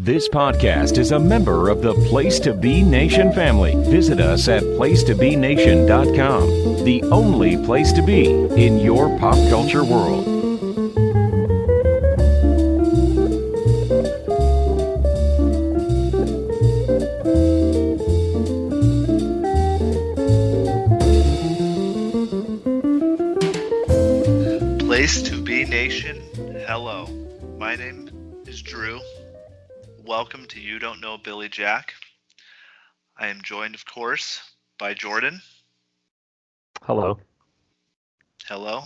This podcast is a member of the Place to Be Nation family. Visit us at placetobenation.com, the only place to be in your pop culture world. Place to Be Nation, hello. My name is Drew. Welcome to You Don't Know Billy Jack. I am joined, of course, by Jordan. Hello. Hello.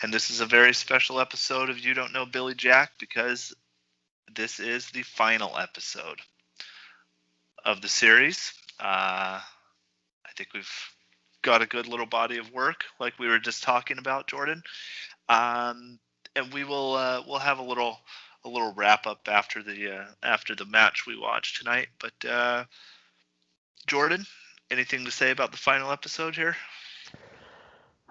And this is a very special episode of You Don't Know Billy Jack because this is the final episode of the series. I think we've got a good little body of work, like we were just talking about, Jordan. And we will we'll have a little wrap up after the match we watched tonight. But Jordan, anything to say about the final episode here?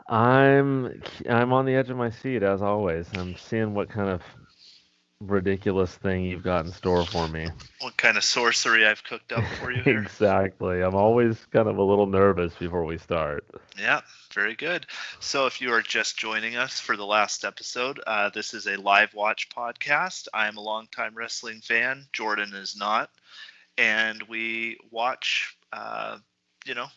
I'm on the edge of my seat as always. I'm seeing what kind of ridiculous thing you've got in store for me. What kind of sorcery I've cooked up for you here? Exactly. I'm always kind of a little nervous before we start. Yeah, very good. So if you are just joining us for the last episode, this is a live watch podcast. I am a longtime wrestling fan. Jordan is not. And we watch,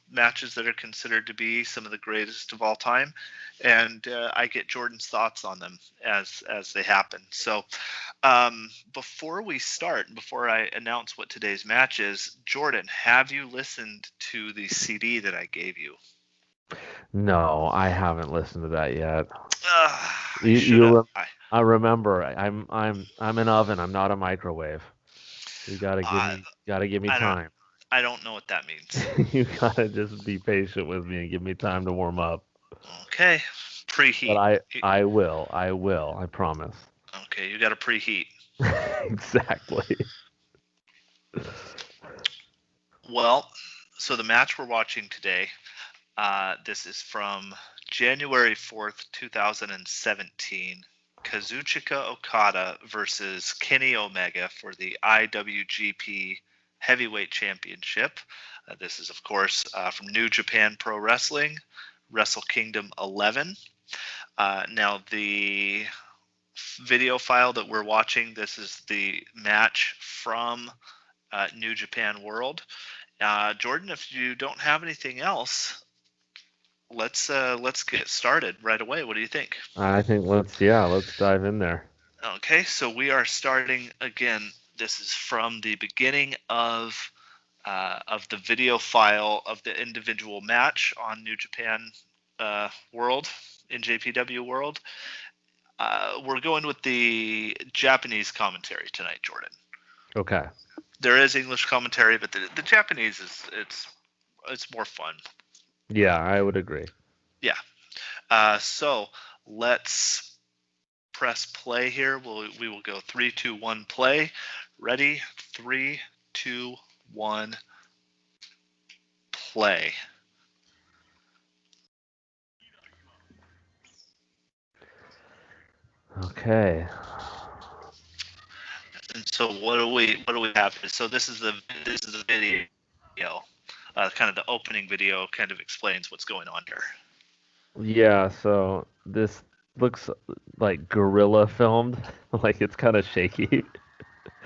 matches that are considered to be some of the greatest of all time. And I get Jordan's thoughts on them as they happen. So before we start, before I announce what today's match is, Jordan, have you listened to the CD that I gave you? No, I haven't listened to that yet. I remember. I'm an oven. I'm not a microwave. You gotta give me time. I don't know what that means. You gotta just be patient with me and give me time to warm up. Okay, preheat. But I will. I promise. Okay, you gotta preheat. Exactly. Well, so the match we're watching today, this is from January 4th, 2017. Kazuchika Okada versus Kenny Omega for the IWGP Heavyweight Championship. This is, of course, from New Japan Pro Wrestling, Wrestle Kingdom 11. Now, the video file that we're watching, this is the match from New Japan World. Jordan, if you don't have anything else, let's get started right away. What do you think? I think let's dive in there. Okay, so we are starting again. This is from the beginning of the video file of the individual match on New Japan World, in JPW World. We're going with the Japanese commentary tonight, Jordan. Okay. There is English commentary, but the Japanese it's more fun. Yeah, I would agree. Yeah. So let's press play here. We will go 3, 2, 1, play. Ready? 3, 2, 1, play. Okay. And so what do we have here? So this is the video. Kind of the opening video kind of explains what's going on here. Yeah, so this looks like guerrilla filmed, like it's kind of shaky.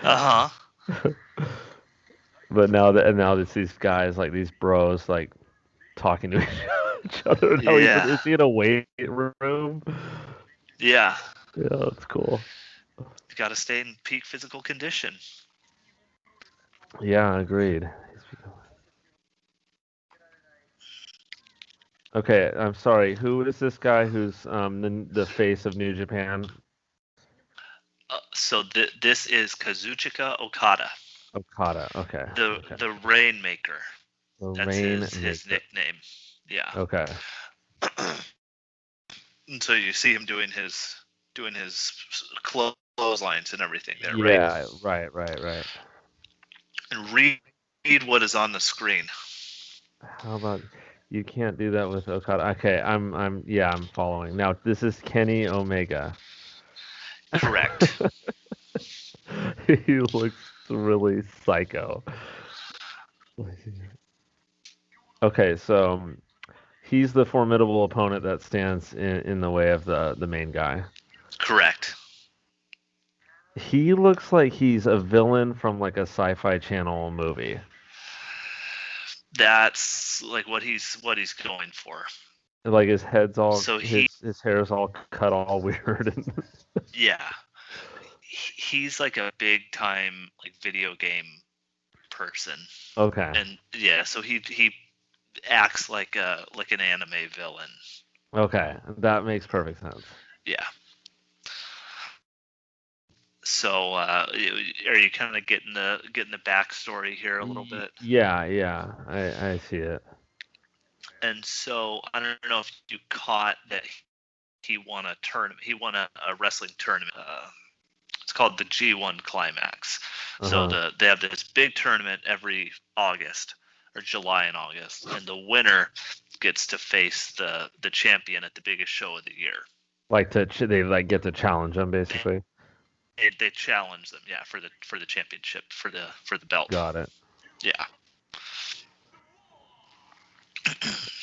But now that these guys, like these bros, like talking to each other. Now Yeah. Is he in a weight room? Yeah. Yeah, that's cool. You got to stay in peak physical condition. Yeah, agreed. Okay, I'm sorry. Who is this guy who's the face of New Japan? So this is Kazuchika Okada. Okada. Okay. The Rainmaker. That's his nickname. Yeah. Okay. And so you see him doing his clotheslines and everything there, right? Yeah. Right. And read what is on the screen. How about you can't do that with Okada? Okay, I'm following. Now this is Kenny Omega. Correct. He looks really psycho. Okay, so he's the formidable opponent that stands in the way of the main guy. Correct. He looks like he's a villain from like a sci-fi channel movie. That's like what he's going for. Like his head's all So his hair's all cut all weird. yeah, he's like a big time like video game person, Okay, and yeah, so he acts like an anime villain. okay, that makes perfect sense. Yeah. So are you kind of getting the backstory here a little bit? Yeah, yeah, I see it. And so I don't know if you caught that he won a tournament. He won a wrestling tournament. It's called the G1 Climax. So Uh-huh. they have this big tournament every August or July and August, and the winner gets to face the champion at the biggest show of the year. Like they like get to challenge him basically. They challenge them, yeah, for the championship for the belt. Got it. Yeah.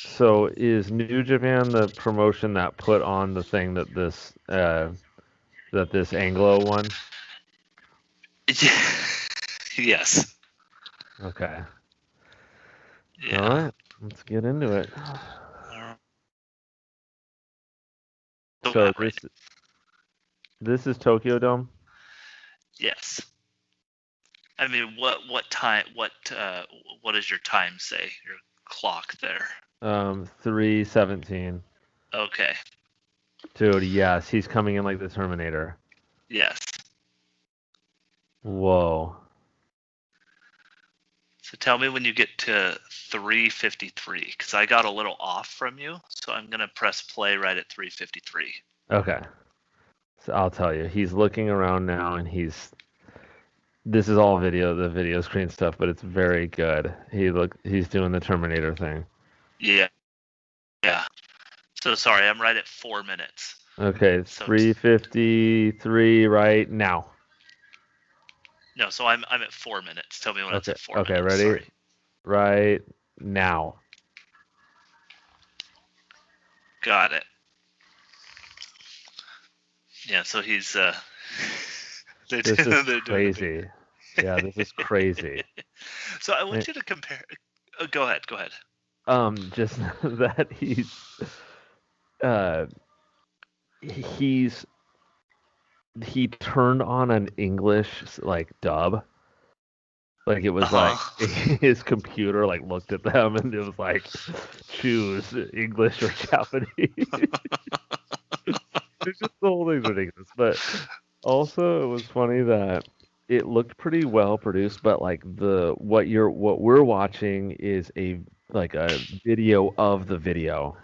So is New Japan the promotion that put on the thing that this Anglo won? Yes. Okay. Yeah. All right. Let's get into it. So this is Tokyo Dome. Yes. I mean, what time? What does your time say? Your clock there. 3:17. Okay. Dude, yes, he's coming in like the Terminator. Yes. Whoa. So tell me when you get to 3:53, because I got a little off from you. So I'm gonna press play right at 3:53. Okay. So I'll tell you. He's looking around now and this is all the video screen stuff, but it's very good. He's doing the Terminator thing. Yeah. Yeah. So sorry, I'm right at 4 minutes. Okay, So 3:53 right now. no, so I'm at 4 minutes. Tell me when it's Okay, at 4 okay, minutes. ready? Sorry. Right now. Got it. Yeah, so he's This is they're doing crazy. Yeah, this is crazy. So I want you to compare. Go ahead. Just that uh he turned on an English like dub. Like it was like his computer like looked at them and it was like choose English or Japanese. It's just the whole thing's ridiculous. But also it was funny that it looked pretty well produced, but like what we're watching is a video of the video.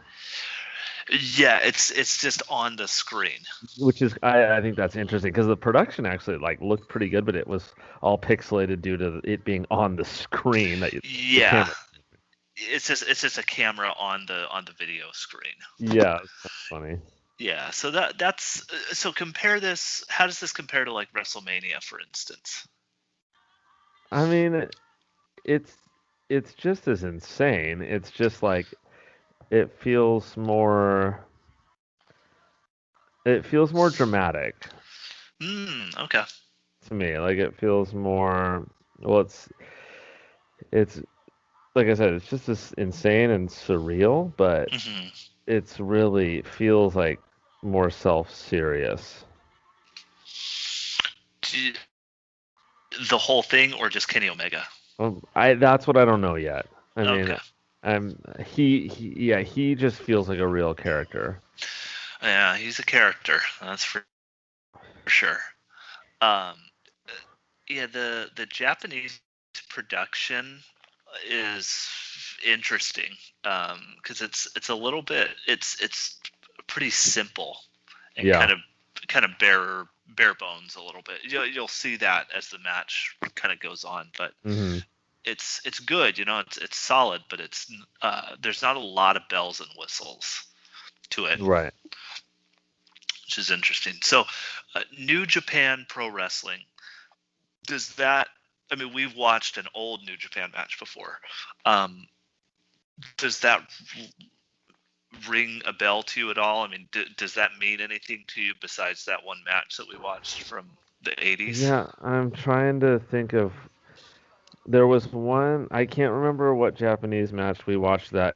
Yeah, it's just on the screen. Which is I think that's interesting because the production actually like looked pretty good, but it was all pixelated due to it being on the screen the Yeah, camera. it's just a camera on the video screen. Yeah, that's funny. Yeah, so that's so compare this. How does this compare to like WrestleMania, for instance? I mean, it's just as insane. It's just like it feels more dramatic Okay. to me. Like it feels more well. It's like I said, it's just as insane and surreal, but hmm it's really feels like more self-serious. The whole thing, or just Kenny Omega? That's what I don't know yet. I mean, Okay. he just feels like a real character. Yeah, he's a character. That's for sure. Um, yeah, the Japanese production is interesting because it's a little bit it's pretty simple and Yeah. kind of bare bones a little bit. You'll see that as the match kind of goes on, but hmm it's good. It's solid, but it's there's not a lot of bells and whistles to it, Right. which is interesting. So, New Japan Pro Wrestling, does that I mean, we've watched an old New Japan match before. Does that ring a bell to you at all? I mean, does that mean anything to you besides that one match that we watched from the 80s? Yeah, I'm trying to think of. There was one, I can't remember what Japanese match we watched that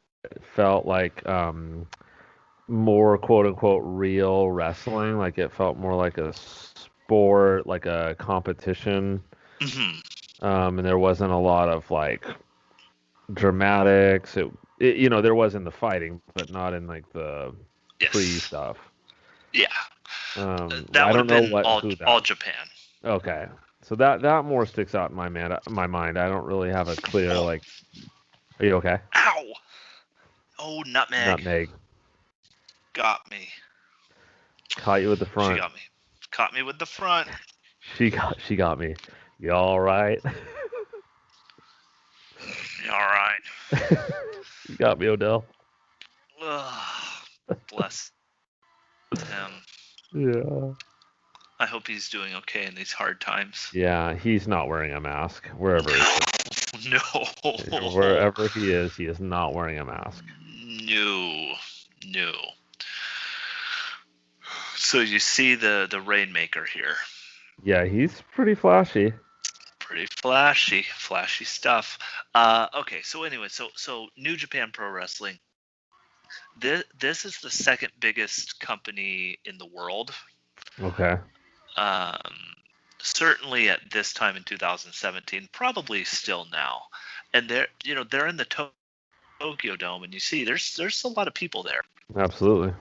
felt like more quote unquote real wrestling. Like it felt more like a sport, like a competition. And there wasn't a lot of like dramatics. There was in the fighting, but not in like the pre stuff. Yeah. I That would don't have know been who that. all Japan. Okay, so that more sticks out in my mind. I don't really have a clear like. Are you okay? Ow! Oh, nutmeg. Nutmeg. Got me. Caught you with the front. She got me. Caught me with the front. She got me. You all right? You all right? You got me, Odell. Bless him. Yeah. I hope he's doing okay in these hard times. Yeah, he's not wearing a mask wherever he is. No. Wherever he is not wearing a mask. No. So you see the Rainmaker here. Yeah, he's pretty flashy. Pretty flashy stuff. Okay, so anyway, so New Japan Pro Wrestling. This is the second biggest company in the world. Okay. Certainly at this time in 2017, probably still now. And they're in the Tokyo Dome, and you see there's a lot of people there. Absolutely.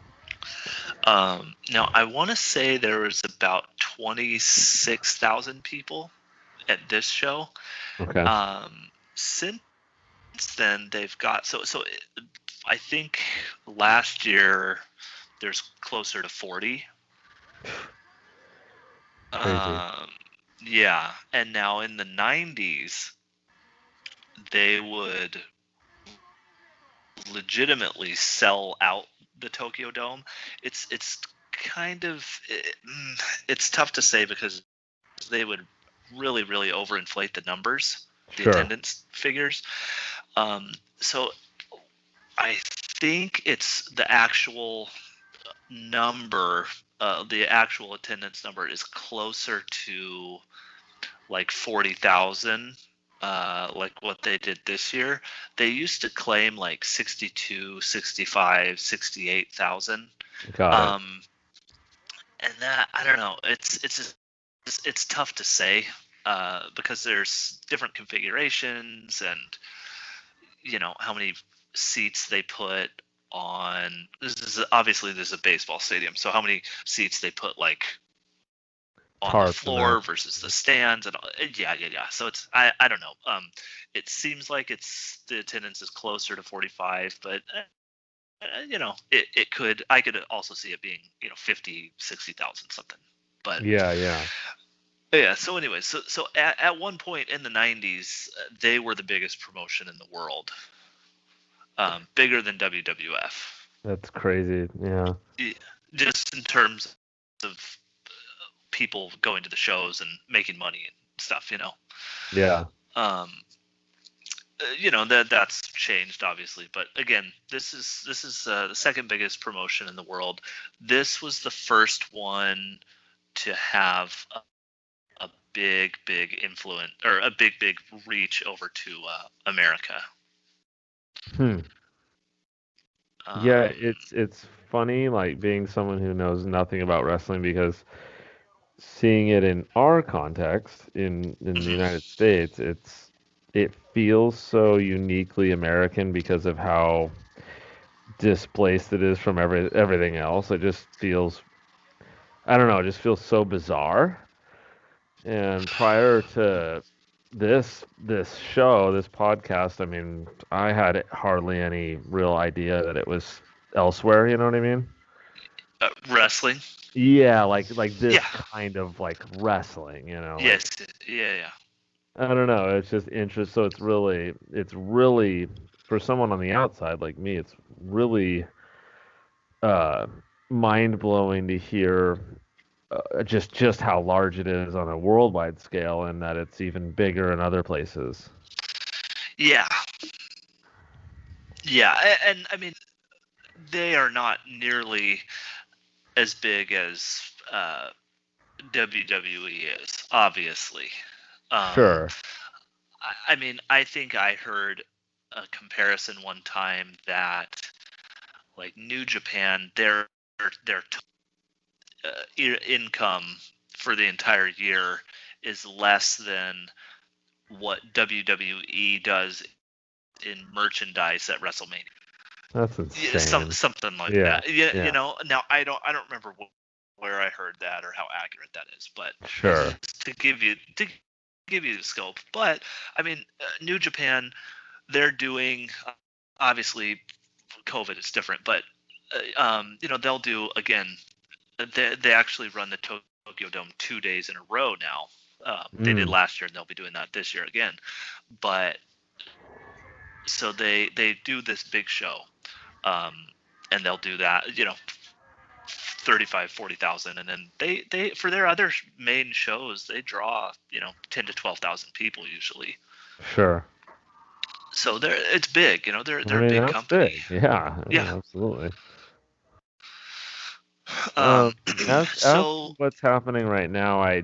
Now I want to say there was about 26,000 people at this show. Okay. Since then they've got so I think last year there's closer to 40. Yeah, and now in the 90s they would legitimately sell out the Tokyo Dome. It's kind of it's tough to say because they would really overinflate the numbers, the attendance figures. So I think it's the actual number, the actual attendance number is closer to like 40,000, like what they did this year. They used to claim like 62, 65, 68,000. Got it. And that, I don't know, it's tough to say because there's different configurations and how many seats they put on. This is a baseball stadium, so how many seats they put like on the floor versus the stands and yeah. So it's I don't know. It seems like the attendance is closer to 45, but it could. I could also see it being 50, 60,000 something. But yeah. So anyway, so at one point in the 90s, they were the biggest promotion in the world, bigger than WWF. That's crazy. Yeah. Just in terms of people going to the shows and making money and stuff, Yeah. That's changed obviously, but again, this is the second biggest promotion in the world. This was the first one to have a big influence or a big reach over to America. Yeah, it's funny, like being someone who knows nothing about wrestling, because seeing it in our context in the United States, it feels so uniquely American because of how displaced it is from everything else. It just feels, I don't know, it just feels so bizarre. And prior to this podcast, I mean, I had hardly any real idea that it was elsewhere, you know what I mean? Wrestling? Yeah, like this kind of like wrestling, Yes, yeah. I don't know, it's just interesting. So it's really for someone on the outside like me, it's really mind-blowing to hear just how large it is on a worldwide scale, and that it's even bigger in other places. Yeah. Yeah, and I mean, they are not nearly as big as WWE is, obviously. Sure. I mean, I think I heard a comparison one time that like New Japan, income for the entire year is less than what WWE does in merchandise at WrestleMania. That's Yeah, insane. something like Yeah. that. Yeah, Yeah. now I don't remember where I heard that or how accurate that is, but Sure. just to give you the scope. But I mean, New Japan, they're doing obviously COVID is different, but they'll do again. They actually run the Tokyo Dome 2 days in a row now. They did last year, and they'll be doing that this year again. But so they do this big show, and they'll do that, 35, 40,000, and then they for their other main shows they draw 10 to 12,000 people usually. Sure. So it's big, they're I a mean, big that's company. big. Yeah. Yeah. Absolutely. Um, As for so what's happening right now, I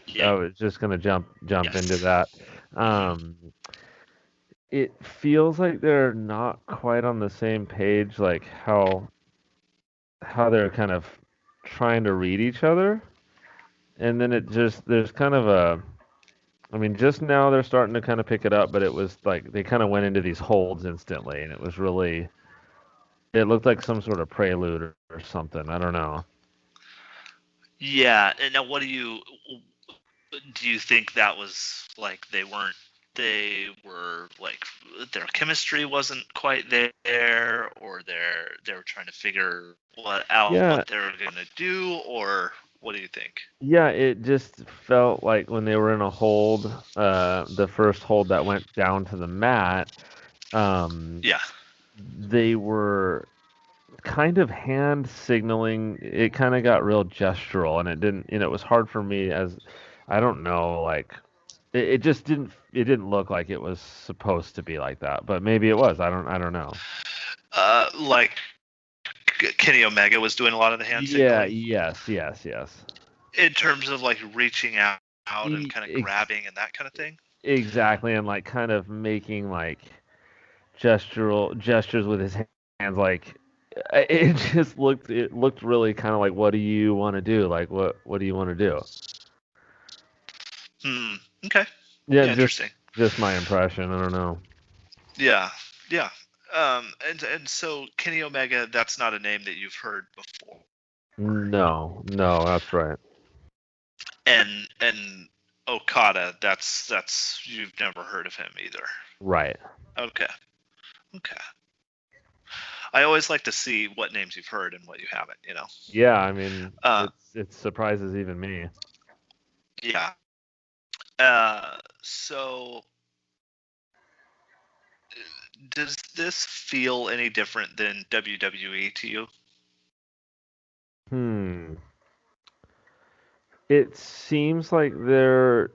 yeah. was just gonna jump into Yes. that. Mhm. It feels like they're not quite on the same page, like how they're kind of trying to read each other, and then there's kind of I mean, just now they're starting to kind of pick it up, but it was like they kind of went into these holds instantly, and it looked like some sort of prelude or something. I don't know. Yeah, and now what do you think that was like they were like their chemistry wasn't quite there, or they were trying to figure out Yeah, what they were gonna do, or what do you think? yeah, it just felt like when they were in a hold, the first hold that went down to the mat, um, Yeah. they were kind of hand signaling. It kind of got real gestural, and it didn't, it was hard for me as, I don't know, like it just it didn't look like it was supposed to be like that, but maybe it was. I don't know. Like Kenny Omega was doing a lot of the hand Yeah, signaling yes. in terms of like reaching out and E- kind of ex- grabbing and that kind of thing. exactly, and like kind of making like gestural gestures with his hands, like it looked really kind of like, what do you want to do? Like what do you want to do? Hmm. Okay. Yeah, Yeah. Interesting. just my impression. I don't know. Yeah. Yeah. And so Kenny Omega, that's not a name that you've heard before. No, that's right. And Okada, that's you've never heard of him either. Right. Okay. Okay. I always like to see what names you've heard and what you haven't. Yeah, I mean, Uh, it surprises even me. yeah. So does this feel any different than WWE to you? Hmm. It seems like they're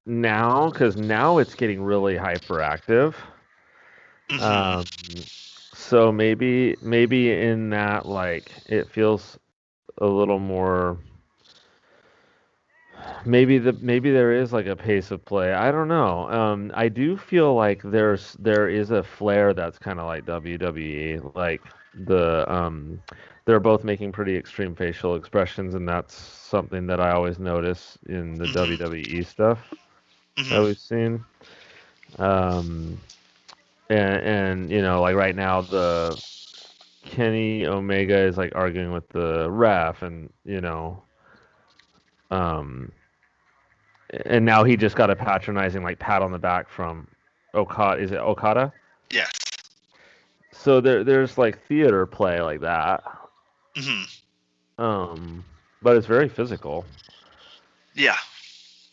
now, because now it's getting really hyperactive. Hmm. Um, so maybe in that, like, it feels a little more. Maybe there is like a pace of play. I don't know. I do feel like there is a flair that's kind of like WWE. Like they're both making pretty extreme facial expressions, and that's something that I always notice in the Hmm. WWE stuff that Hmm. we've seen. Um, and like right now, the Kenny Omega is like arguing with the ref, and um. And now he just got a patronizing like pat on the back from Okada. Is it Okada? Yes. So there's like theater play like that. Hmm. Um, but it's very physical. Yeah.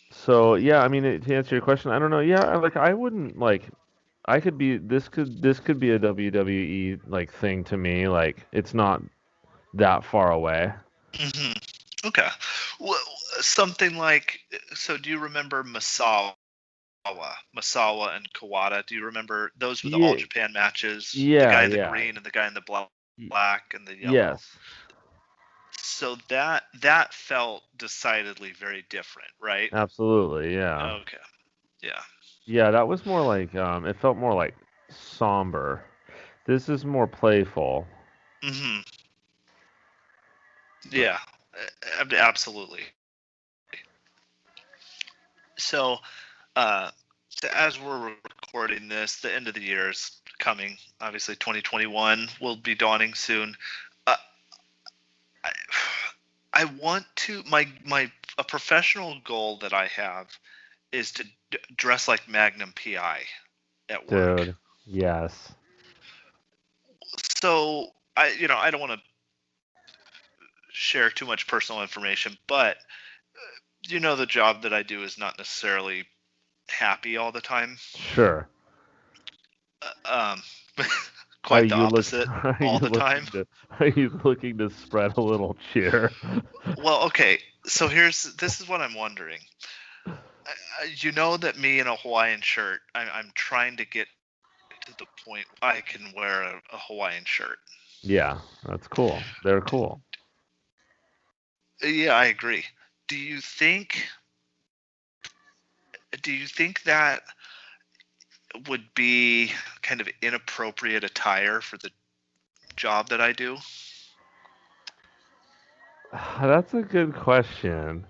So yeah, I mean, to answer your question, I don't know. Yeah, like I wouldn't like. I could be. This could be a WWE like thing to me. Like it's not that far away. Hmm. Okay. Well, something like, so do you remember Masawa and Kawada? Do you remember those were the All Yeah, Japan matches? The yeah, guy in the yeah. green and the guy in the Y- black and the yellow. yes, So that felt decidedly very different, right? absolutely, yeah. Okay. Yeah. Yeah, that was more like it felt more like somber. This is more playful. Mhm. Yeah. Absolutely. So, uh, as we're recording this, the end of the year is coming. Obviously, 2021 will be dawning soon. Uh, I, I want to my a professional goal that I have is to dress like Magnum PI at work. Dude, yes. So I don't want to share too much personal information, but the job that I do is not necessarily happy all the time. Sure. Um, Are quite the you look opposite are you all the time. looking to are you looking to spread a little cheer? Well, okay. So this is what I'm wondering. You know that me in a Hawaiian shirt, I'm trying to get to the point I can wear a Hawaiian shirt. Yeah, that's cool. They're cool. Yeah, I agree. Do you think do you think that would be kind of inappropriate attire for the job that I do? That's a good question.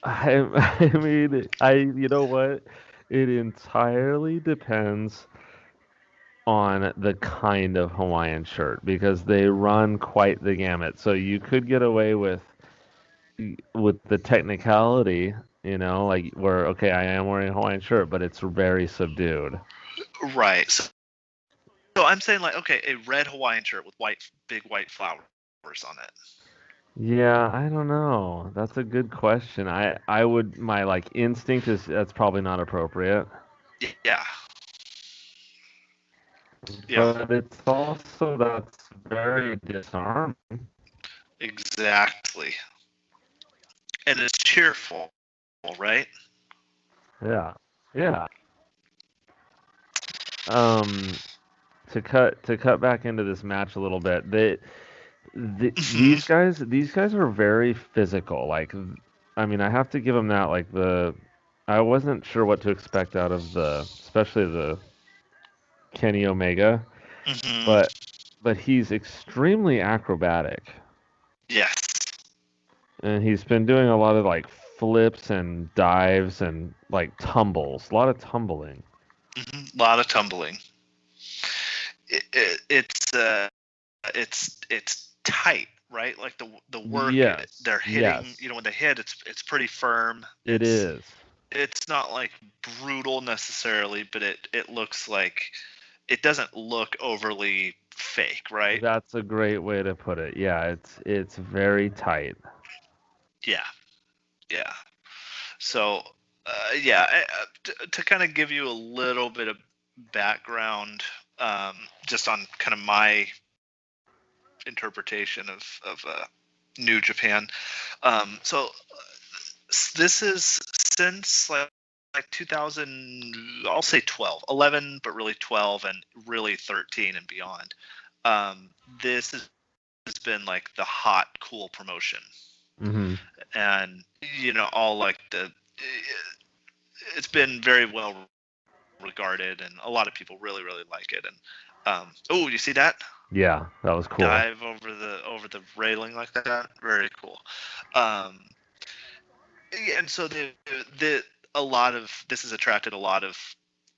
I I mean, you know what? It entirely depends on the kind of Hawaiian shirt because they run quite the gamut. So you could get away with the technicality, like where okay, I am wearing a Hawaiian shirt, but it's very subdued. Right. So I'm saying like okay, a red Hawaiian shirt with big white flowers on it. Yeah, I don't know. That's a good question. I would my like instinct is that's probably not appropriate, Yeah. Yeah. but it's also that's very disarming. Exactly. And it's cheerful, right? Yeah. Yeah. Um to cut back into this match a little bit, Mhm. these guys are very physical. Like I mean, I have to give them that I wasn't sure what to expect out of especially the Kenny Omega, Mhm. but he's extremely acrobatic. Yes. And he's been doing a lot of like flips and dives and like tumbles, a lot of tumbling. A lot of tumbling. It's it's tight, right? Like the work Yes, they're hitting. yes, When they hit, it's pretty firm. it is. It's not like brutal necessarily, but it looks like it doesn't look overly fake, right? That's a great way to put it. Yeah, it's very tight. Yeah, yeah. So, yeah, to kind of give you a little bit of background, just on kind of my interpretation of New Japan. So this is since like 2000, I'll say 12, 11, but really 12 and really 13 and beyond. Um, this has been like the hot, cool promotion, Hmm. and all like it's been very well regarded, and a lot of people really, really like it. And oh, you see that Yeah, that was cool. dive over the railing like that? Very cool. Um, yeah, and so the a lot of this has attracted a lot of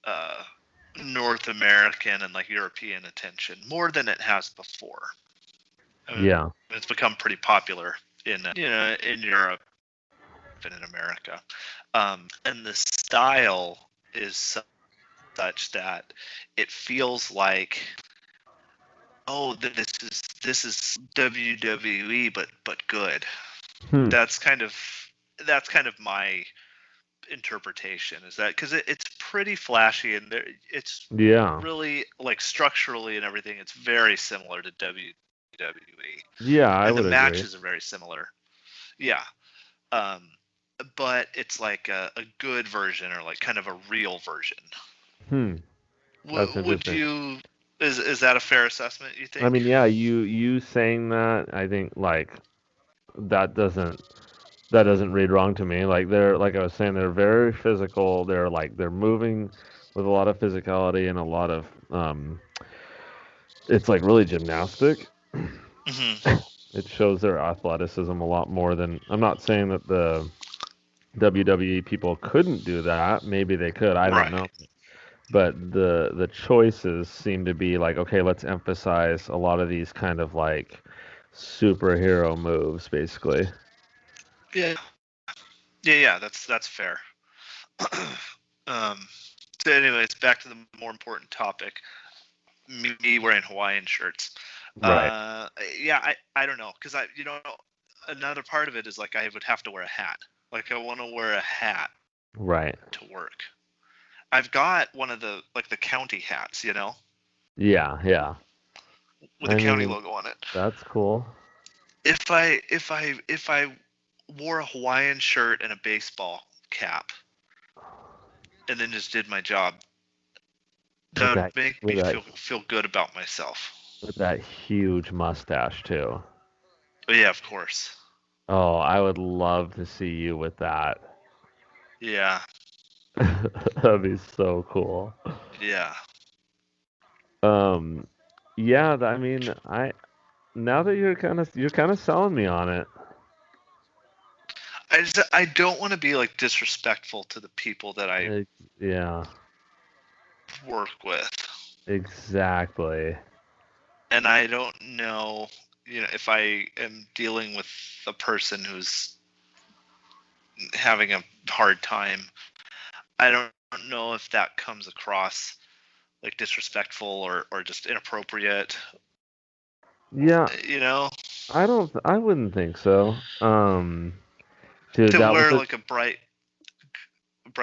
uh, North American and like European attention more than it has before. I mean, Yeah. it's become pretty popular in in Europe and in America, and the style is such that it feels like oh this is WWE but good. Hmm. That's kind of my interpretation is that because it's pretty flashy and it's Yeah. really like structurally and everything it's very similar to WWE Yeah, I and the would agree. matches are very similar. Yeah. Um, but it's like a good version or like kind of a real version. Hmm. That's Would interesting. you? Is that a fair assessment? You I think? mean, yeah, you saying that, I think like that doesn't read wrong to me. Like they're like I was saying, they're very physical. They're moving with a lot of physicality and a lot of it's like really gymnastic. Hmm. It shows their athleticism a lot more than I'm not saying that the WWE people couldn't do that. Maybe they could. I don't Right. know. But the choices seem to be like, okay, let's emphasize a lot of these kind of like superhero moves, basically. Yeah. Yeah. That's fair. um. So, anyways, back to the more important topic. Me wearing Hawaiian shirts. Right. Yeah. I don't know because another part of it is like I would have to wear a hat. Like I want to wear a hat Right. to work. I've got one of the county hats, Yeah, yeah. with the I county mean, logo on it. that's cool. If I wore a Hawaiian shirt and a baseball cap and then just did my job, With that that would make with me that feel good about myself. with that huge mustache too. But yeah, of course. Oh, I would love to see you with that. Yeah, That'd be so cool. yeah. Um, yeah, I mean, I now that you're kind of selling me on it. I don't want to be like disrespectful to the people that I Ex- yeah, work with, exactly. and I don't know, if I am dealing with a person who's having a hard time. I don't know if that comes across like disrespectful or just inappropriate. Yeah, You know, I wouldn't think so. Dude, to wear like a bright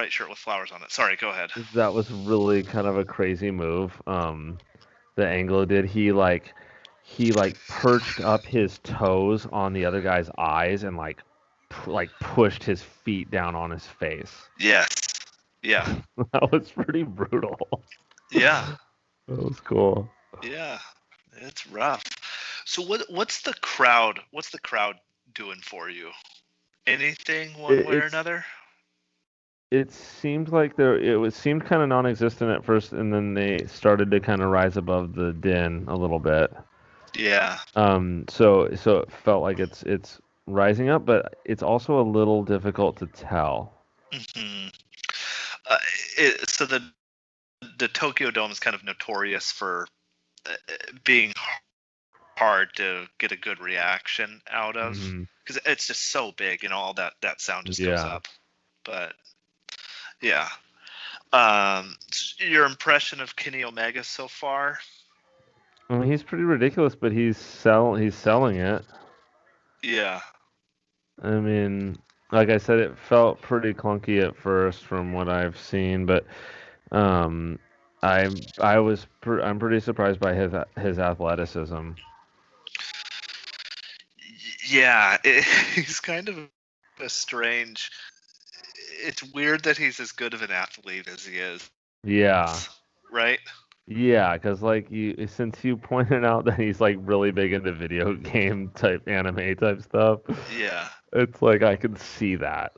shirt with flowers on it. Sorry, go ahead. that was really kind of a crazy move. The Anglo did. He perched up his toes on the other guy's eyes and like pushed his feet down on his face. Yes. Yeah. That was pretty brutal. Yeah. That was cool. Yeah. It's rough. So what's the crowd doing for you? Anything one It, way or it's another? it seemed like seemed kind of non-existent at first, and then they started to kind of rise above the din a little bit. Yeah. So it felt like it's rising up, but it's also a little difficult to tell. Hmm. Uh, so the Tokyo Dome is kind of notorious for being hard to get a good reaction out of Hmm. because it's just so big, all that sound just goes Yeah. up. But yeah, your impression of Kenny Omega so far? I mean, he's pretty ridiculous, but he's selling it. Yeah, I mean, like I said, it felt pretty clunky at first from what I've seen, but um, I'm pretty surprised by his athleticism. yeah. He's kind of a strange. It's weird that he's as good of an athlete as he is, Yeah. right? Yeah, because since you pointed out that he's like really big into video game type anime type stuff, Yeah, it's like I can see that.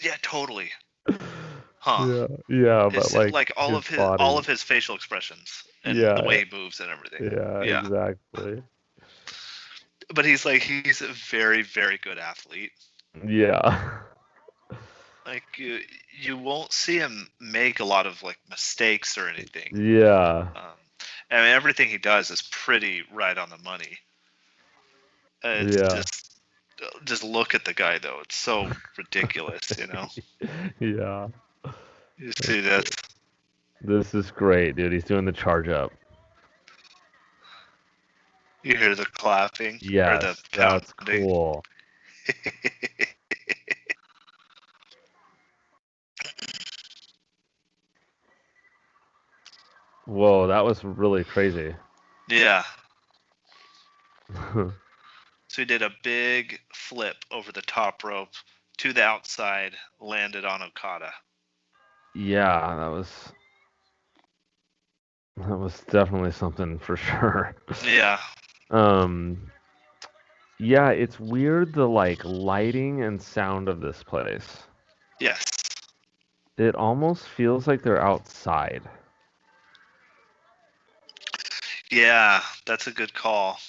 yeah, totally. Huh? Yeah, yeah, but It's like like his all body. of his facial expressions and the Yeah, way he moves and everything. yeah, Yeah, exactly. but he's a very very good athlete. Yeah. Like you won't see him make a lot of like mistakes or anything. Yeah. Um, I mean, everything he does is pretty right on the money. It's Yeah. just look at the guy though. It's so ridiculous. Yeah. You That's see this? cool. This is great, dude. He's doing the charge up. You hear the clapping or the Yes, that's pounding? cool. Whoa, that was really crazy. Yeah. So he did a big flip over the top rope to the outside, landed on Okada. Yeah, that was definitely something for sure. Yeah. Um, yeah, it's weird the like lighting and sound of this place. Yes. It almost feels like they're outside. Yeah, that's a good call.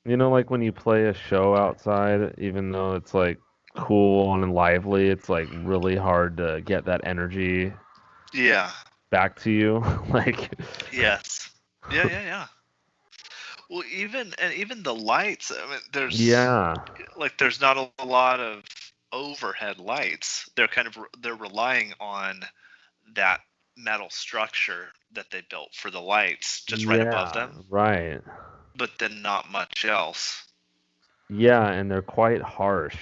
You know, like when you play a show outside, even though it's like cool and lively, it's like really hard to get that energy Yeah. back to you. Like, Yes. Yeah. Well, even the lights. I mean, yeah, there's not a lot of overhead lights. They're relying on that metal structure that they built for the lights just right above yeah, them, right. but then not much else. Yeah, and they're quite harsh.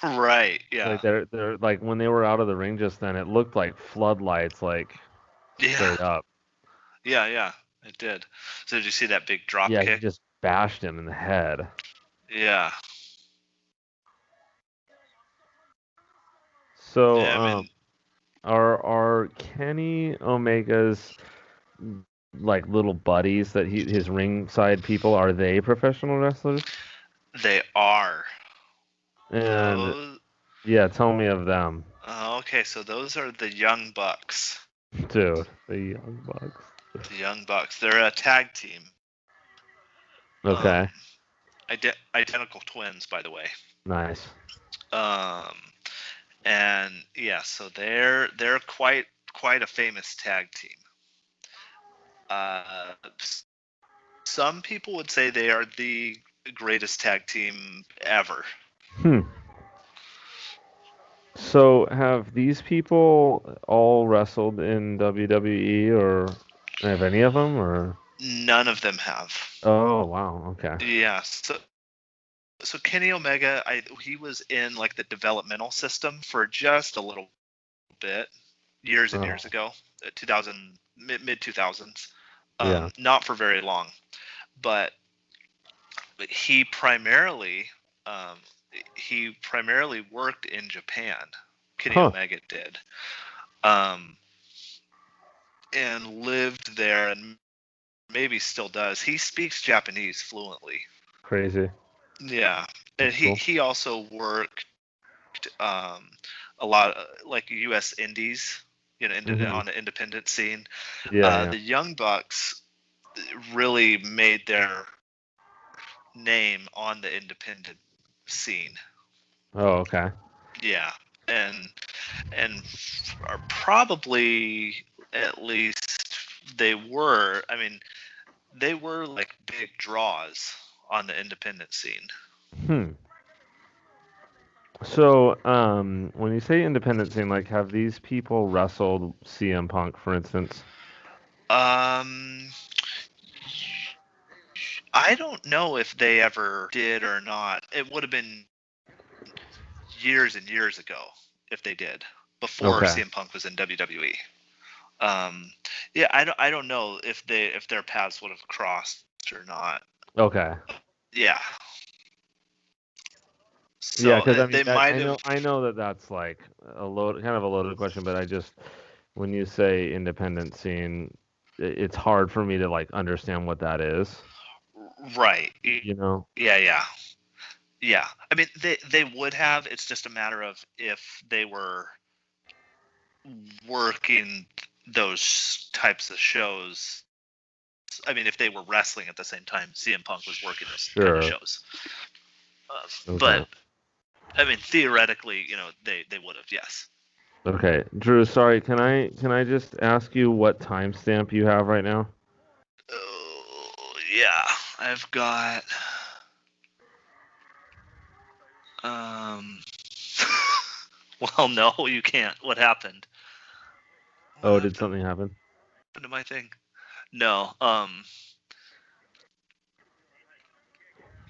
Right. Yeah. Like they're like when they were out of the ring just then, it looked like floodlights, like Yeah. straight up. Yeah. It did. So did you see that big drop Yeah, he kick? just bashed him in the head. Yeah. So, Yeah. I mean, are Kenny Omega's like little buddies that his ringside people, are they professional wrestlers? they are And those. yeah, tell me of them, Okay, so those are the Young Bucks. dude. The Young Bucks. The Young Bucks. They're a tag team. Um, Okay, identical twins, by the way. nice. Um, and yeah, so they're quite a famous tag team. Uh, some people would say they are the greatest tag team ever. Hmm. So have these people all wrestled in WWE, or have any of them, or? None of them have. Oh, wow. Okay. Yeah, so Kenny Omega, he was in like the developmental system for just a little bit, years and years Oh, ago, 2000 mid 2000s. yeah. Not for very long, but he primarily um, he primarily worked in Japan. Kenny Huh. Omega did, um, and lived there, and maybe still does. He speaks Japanese fluently. Crazy. Yeah, and That's he cool. he also worked um, a lot like U.S. Indies, Hmm. on the independent scene. Yeah, yeah. The Young Bucks really made their name on the independent scene. Oh, okay. Yeah, and and are probably at least they were. I mean, they were like big draws on the independent scene. Hmm. So, when you say independent scene, like, have these people wrestled CM Punk, for instance? Um, I don't know if they ever did or not. It would have been years and years ago if they did, before Okay. CM Punk was in WWE. Um, yeah, I don't know if their paths would have crossed or not. Okay. Yeah, Yeah, so because I mean they that might have. I know that that's like kind of a loaded question, but I just when you say independent scene, it's hard for me to like understand what that is. Right. You know? Yeah. I mean, they would have. It's just a matter of if they were working those types of shows. I mean, if they were wrestling at the same time CM Punk was working those kind of Sure. shows. Okay. But I mean, theoretically, they would have. Yes. Okay. Drew, sorry, can I just ask you what timestamp you have right now? Oh, yeah. I've got. Um. Well, no, you can't. What happened? What Oh, did happened something happen? to my thing? No.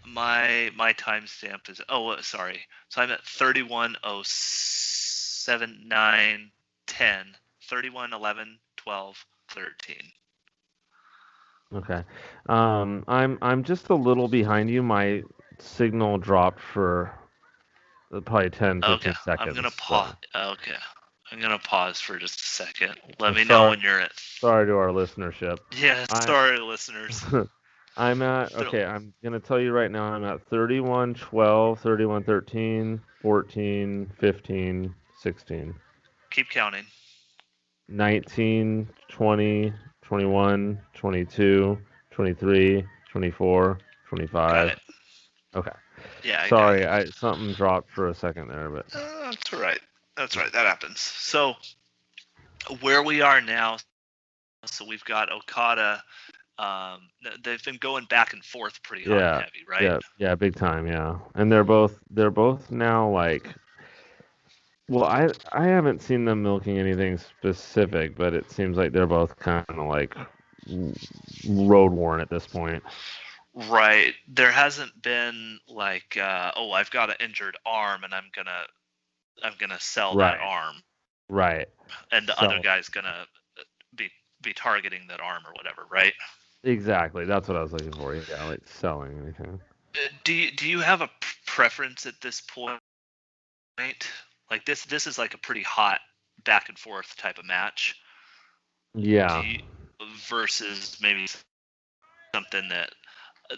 My timestamp is sorry. So I'm at 31:07:09:10, 31:11:12:13. Okay. I'm just a little behind you. My signal dropped for probably 10, Okay, 15 I'm gonna seconds. pause. So Okay, I'm gonna pause for just a second. Let I'm me know sorry when you're at. sorry to our listenership. Yeah, I sorry, listeners. I'm at So okay, I'm gonna tell you right now I'm at 31, 12, 31, 13, 14, 15, 16, keep counting. 19, 20, 21, 22, 23, 24, Got 25. it. Okay. Yeah, I got Sorry, you. I something dropped for a second there, but That's all right. That's right. That happens. So where we are now, so we've got Okada. They've been going back and forth pretty hot and yeah, heavy, right? yeah, big time, yeah. And they're both now like well, I haven't seen them milking anything specific, but it seems like they're both kind of like road worn at this point. Right. There hasn't been like, oh, I've got an injured arm and I'm gonna sell that Right, arm, right. and the other So guy's gonna be be targeting that arm or whatever, right? exactly, that's what I was looking for. Yeah, like selling anything. Do you have a preference at this point? Like this is like a pretty hot back and forth type of match. Do Yeah, you versus maybe something that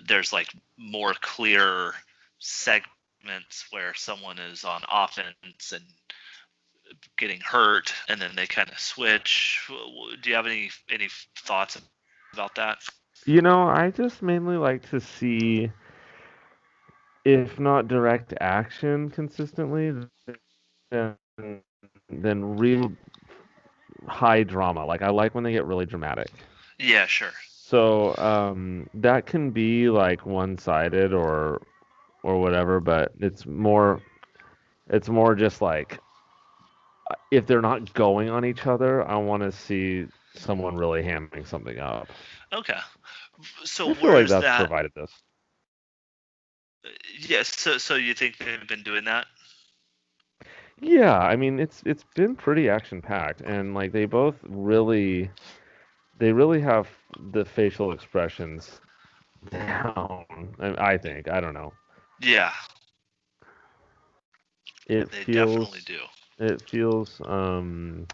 there's like more clear segments where someone is on offense and getting hurt, and then they kind of switch. Do you have any thoughts about that? I just mainly like to see, if not direct action consistently, then then real high drama. Like I like when they get really dramatic. Yeah, sure. So that can be like one-sided or whatever, but it's more just like if they're not going on each other, I want to see someone really hamming something up. Okay. So I feel like where's that's that? provided this. Yes. So you think they've been doing that? Yeah, I mean it's been pretty action packed and like they really have the facial expressions down. I think. I don't know. Yeah, It they definitely feels do. it feels um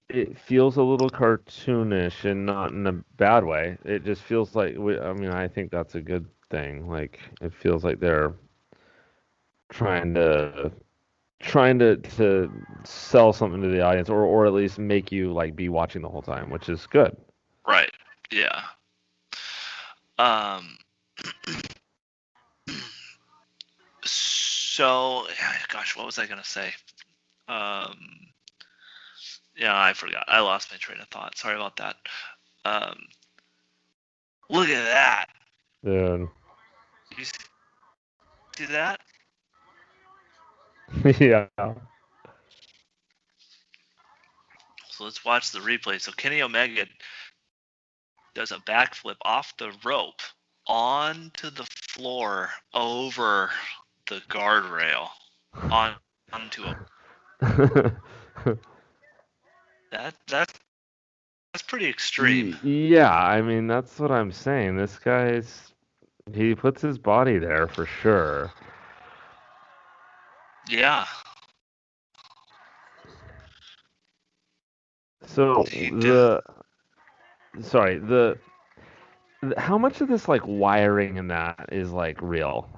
it feels a little cartoonish and not in a bad way. It just feels like I mean, I think that's a good thing. Like it feels like they're trying to trying to sell something to the audience or at least make you like be watching the whole time, which is good. Right. Yeah. Um. So, gosh, what was I gonna say? Um. Yeah, I forgot. I lost my train of thought. Sorry about that. Um. Look at that. And You see that? yeah. So let's watch the replay. So Kenny Omega does a backflip off the rope onto the floor over the guardrail on onto a that's pretty extreme. Yeah, I mean that's what I'm saying. This guy's he puts his body there for sure. Yeah, So he did. sorry, how much of this like wiring in that is like real?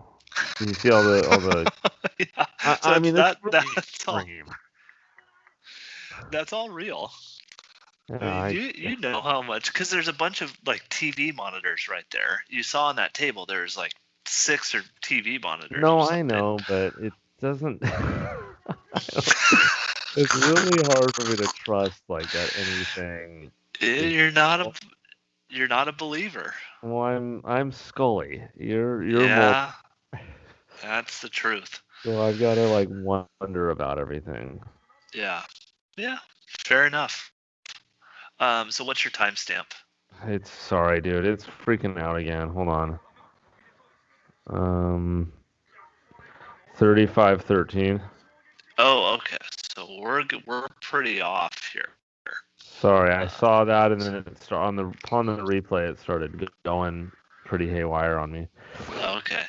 Do you see all the Yeah. So I it's mean it's that really that's all extreme. that's all real. I Yeah, mean, you know how much, because there's a bunch of like TV monitors right there. You saw on that table there's like six or TV monitors or no, I something. know, but it doesn't it's really hard for me to trust like that anything is You're not a real. you're not a believer. Well, I'm Scully. You're Mulder. Yeah, that's the truth. So I've got to like wonder about everything. Yeah, yeah, fair enough. So what's your timestamp? It's sorry, dude. It's freaking out again. Hold on. Um, 3513. Oh, okay. So we're pretty off here. Sorry, I saw that, and then on the replay, it started going pretty haywire on me. Okay.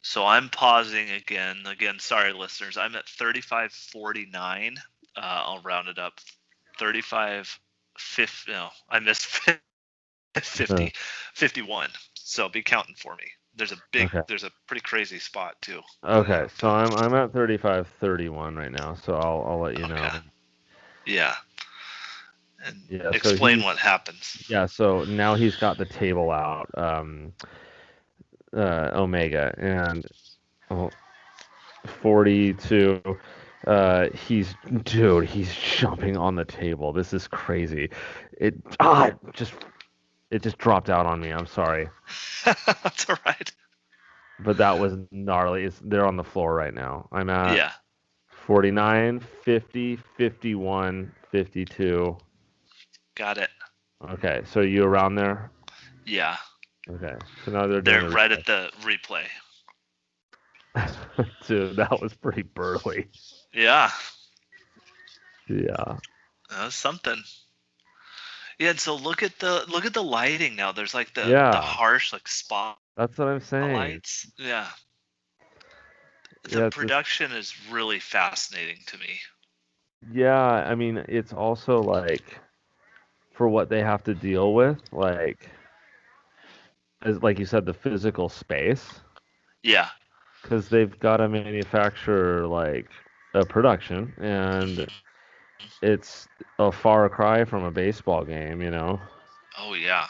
So I'm pausing again. Again, sorry, listeners. I'm at 35:49. I'll round it up. 35:50. No, I missed 50. 51. So be counting for me. There's a Okay. there's a pretty crazy spot too. Okay, so I'm at 35:31 right now, so I'll let you know. Yeah. And Yeah, explain what happens. Yeah, so now he's got the table out, Omega, and 42. He's jumping on the table. This is crazy. It just dropped out on me. I'm sorry, That's all right. but that was gnarly. They're on the floor right now. I'm at 49, 50, 51, 52. Got it. Okay, so you around there? Yeah. Okay, so now they're They're doing right at the replay. Dude, that was pretty burly. Yeah. Yeah. That was something. Yeah, and so look at the lighting now. There's like the harsh like spot That's what I'm saying. lights. Yeah. The Yeah, production is really fascinating to me. Yeah, I mean, it's also like for what they have to deal with, like as like you said, the physical space, Yeah. because they've got to manufacture like a production, and it's a far cry from a baseball game, you know? Oh yeah.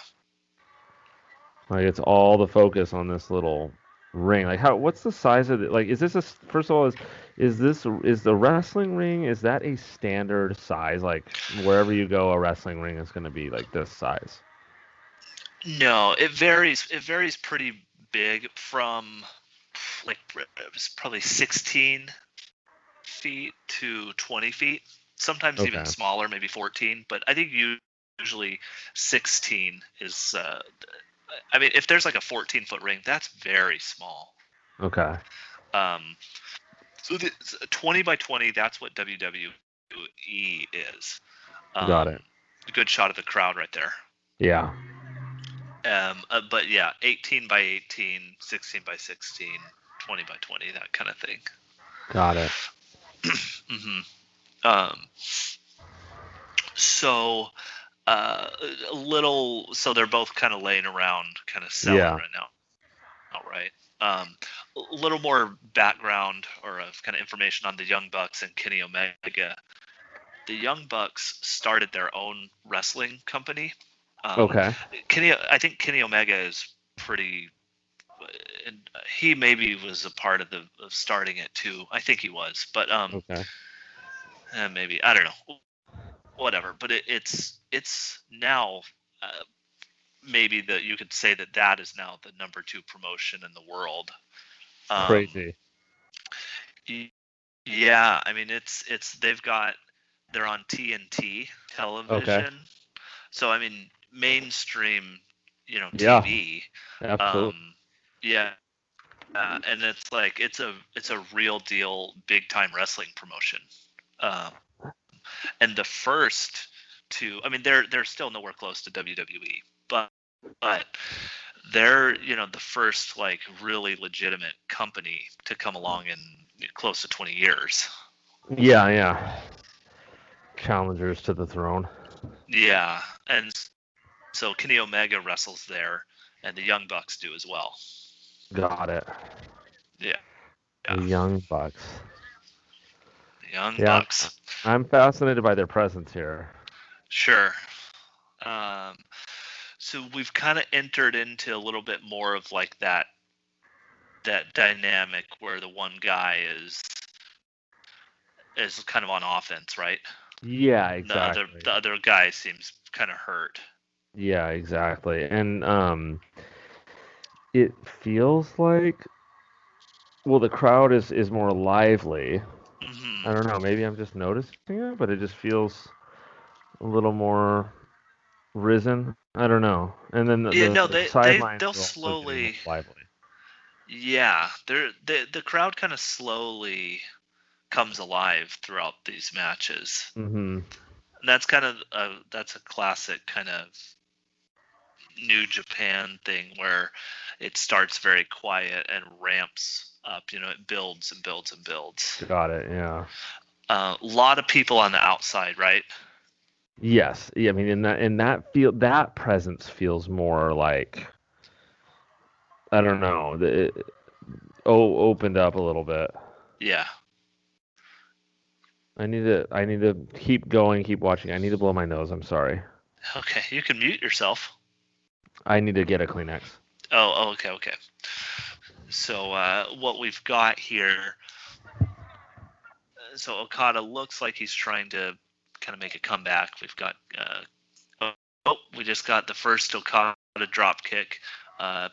Like it's all the focus on this little ring. Like what's the size of it? Like is this first of all, is the wrestling ring, is that a standard size? Like wherever you go, a wrestling ring is going to be like this size. No, it varies. It varies pretty big from like it's probably 16 feet to 20 feet. Sometimes even smaller, maybe 14. But I think usually 16 is. I mean, if there's like a 14-foot ring, that's very small. Okay. So the 20 by 20, that's what WWE is. Got it. A good shot of the crowd right there. Yeah. But yeah, 18 by 18, 16 by 16, 20 by 20, that kind of thing. Got it. So a little, so they're both kind of laying around, kind of selling right now. All right. A little more background or kind of information on the Young Bucks and Kenny Omega. The Young Bucks started their own wrestling company. I think Kenny Omega is pretty. He maybe was a part of starting it too. I think he was, but maybe I don't know. Whatever. But it's now maybe that you could say that is now the number 2 promotion in the world. Crazy. Yeah, I mean they're on TNT television. Okay. So I mean mainstream, TV. Absolutely. And it's like it's a real deal big time wrestling promotion. And the first two, I mean they're still nowhere close to WWE, but they're the first like really legitimate company to come along in close to 20 years. Yeah. Challengers to the throne. Yeah, and so Kenny Omega wrestles there, and the Young Bucks do as well. Got it. Yeah. The Young Bucks. Bucks. I'm fascinated by their presence here. Sure. So we've kind of entered into a little bit more of like that dynamic where the one guy is kind of on offense, right? Yeah, exactly. The other guy seems kind of hurt. Yeah, exactly. And it feels like, well, the crowd is more lively. I don't know. Maybe I'm just noticing it, but it just feels a little more risen. I don't know. And then they'll slowly lively. Yeah, the crowd kind of slowly comes alive throughout these matches. And that's kind of that's a classic kind of New Japan thing where it starts very quiet and ramps up. It builds and builds and builds. Got it. Yeah. A lot of people on the outside, right? Yes. Yeah. I mean, that presence feels more like, I don't know. Opened up a little bit. Yeah. I need to keep going, keep watching. I need to blow my nose. I'm sorry. Okay, you can mute yourself. I need to get a Kleenex. Oh, okay. So what we've got here, so Okada looks like he's trying to kind of make a comeback. We've got, we just got the first Okada drop kick,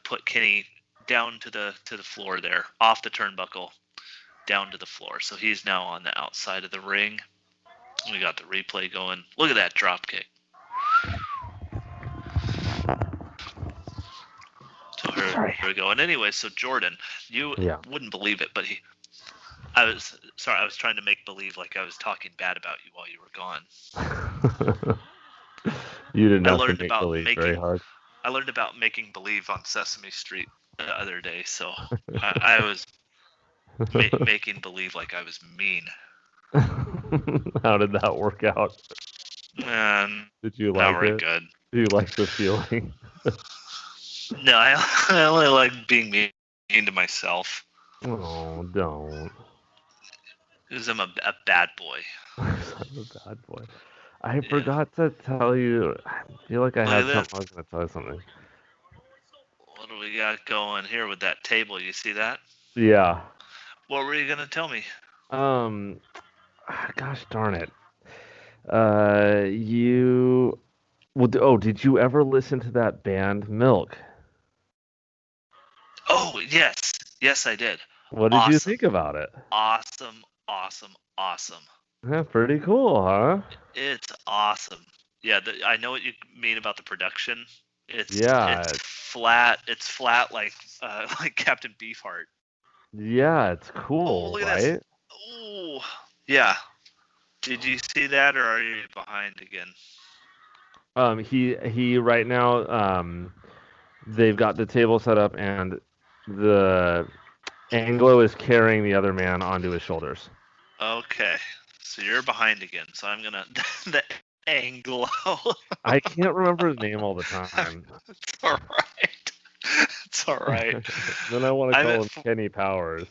put Kenny down to the floor there, off the turnbuckle, down to the floor. So he's now on the outside of the ring. We got the replay going. Look at that drop kick. So here we go. And anyway, so Jordan, you wouldn't believe it, but I was trying to make believe like I was talking bad about you while you were gone. You didn't have to make believe very hard. I learned about making believe on Sesame Street the other day, so I was making believe like I was mean. How did that work out? Did you like it? Good. Do you like the feeling? No, I only like being mean to myself. Oh, don't. Because I'm a bad boy. I'm a bad boy. I forgot to tell you. I feel like I had something. I was going to tell you something. What do we got going here with that table? You see that? Yeah. What were you going to tell me? Gosh darn it. Did you ever listen to that band Milk? Oh, yes. Yes, I did. What did you think about it? Awesome. Yeah, pretty cool, huh? It's awesome. Yeah, I know what you mean about the production. It's flat. It's flat like Captain Beefheart. Yeah, it's cool, right? Oh, yeah. Did you see that, or are you behind again? He right now, they've got the table set up, and the Anglo is carrying the other man onto his shoulders. Okay, so you're behind again. So I'm gonna the Anglo. I can't remember his name all the time. It's all right. It's all right. Then I want to call him Kenny Powers.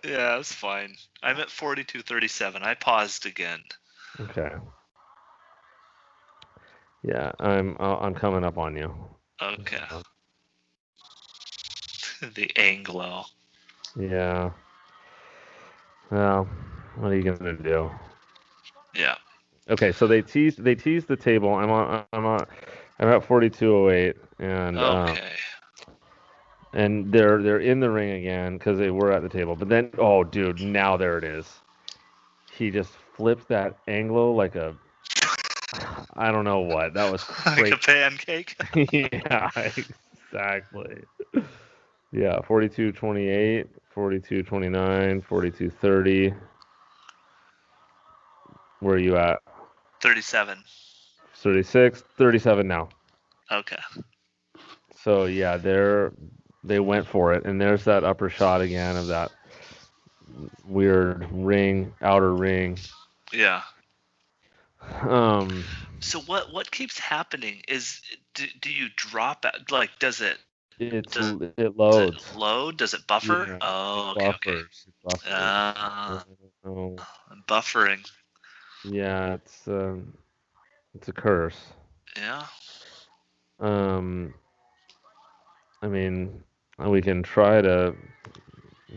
Yeah, it's fine. I'm at 42:37. I paused again. Okay. Yeah, I'm coming up on you. Okay. The Anglo. Yeah. Well, what are you gonna do? Yeah. Okay, so they teased the table. I'm at 42:08, and and they're in the ring again because they were at the table. But then, oh, dude, now there it is. He just flipped that Anglo like a, I don't know what. That was crazy. Like a pancake. Yeah, exactly. Yeah, 42:28, 42:29, 42:30. Where are you at? 37. 36, 37 now. Okay. So yeah, they went for it, and there's that upper shot again of that weird outer ring. Yeah. So what keeps happening is, do you drop out? Like, does it? It loads. Does it load? Does it buffer? Yeah, oh, it okay. buffers. Buffering. Yeah, it's a curse. Yeah. I mean, we can try to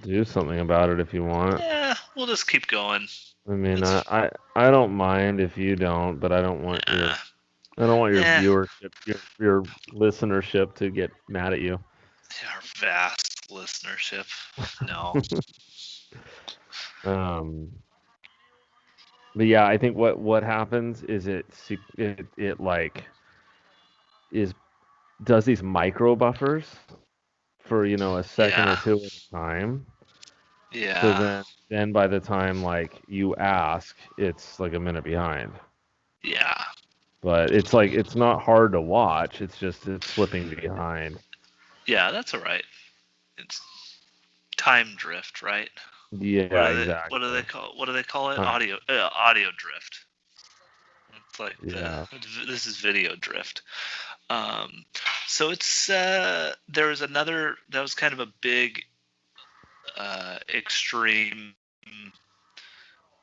do something about it if you want. Yeah, we'll just keep going. I mean, I don't mind if you don't, but I don't want your viewership, your listenership to get mad at you. Our vast listenership. No. But yeah, I think what happens is it like does these micro buffers for a second or two at a time. Yeah. So then by the time like you ask, it's like a minute behind. Yeah. But it's like it's not hard to watch. It's just it's slipping behind. Yeah, that's all right. It's time drift, right? Yeah, What do they exactly. call it? Huh. Audio drift. It's like Yeah. this is video drift. Um, so it's there was another that was kind of a big extreme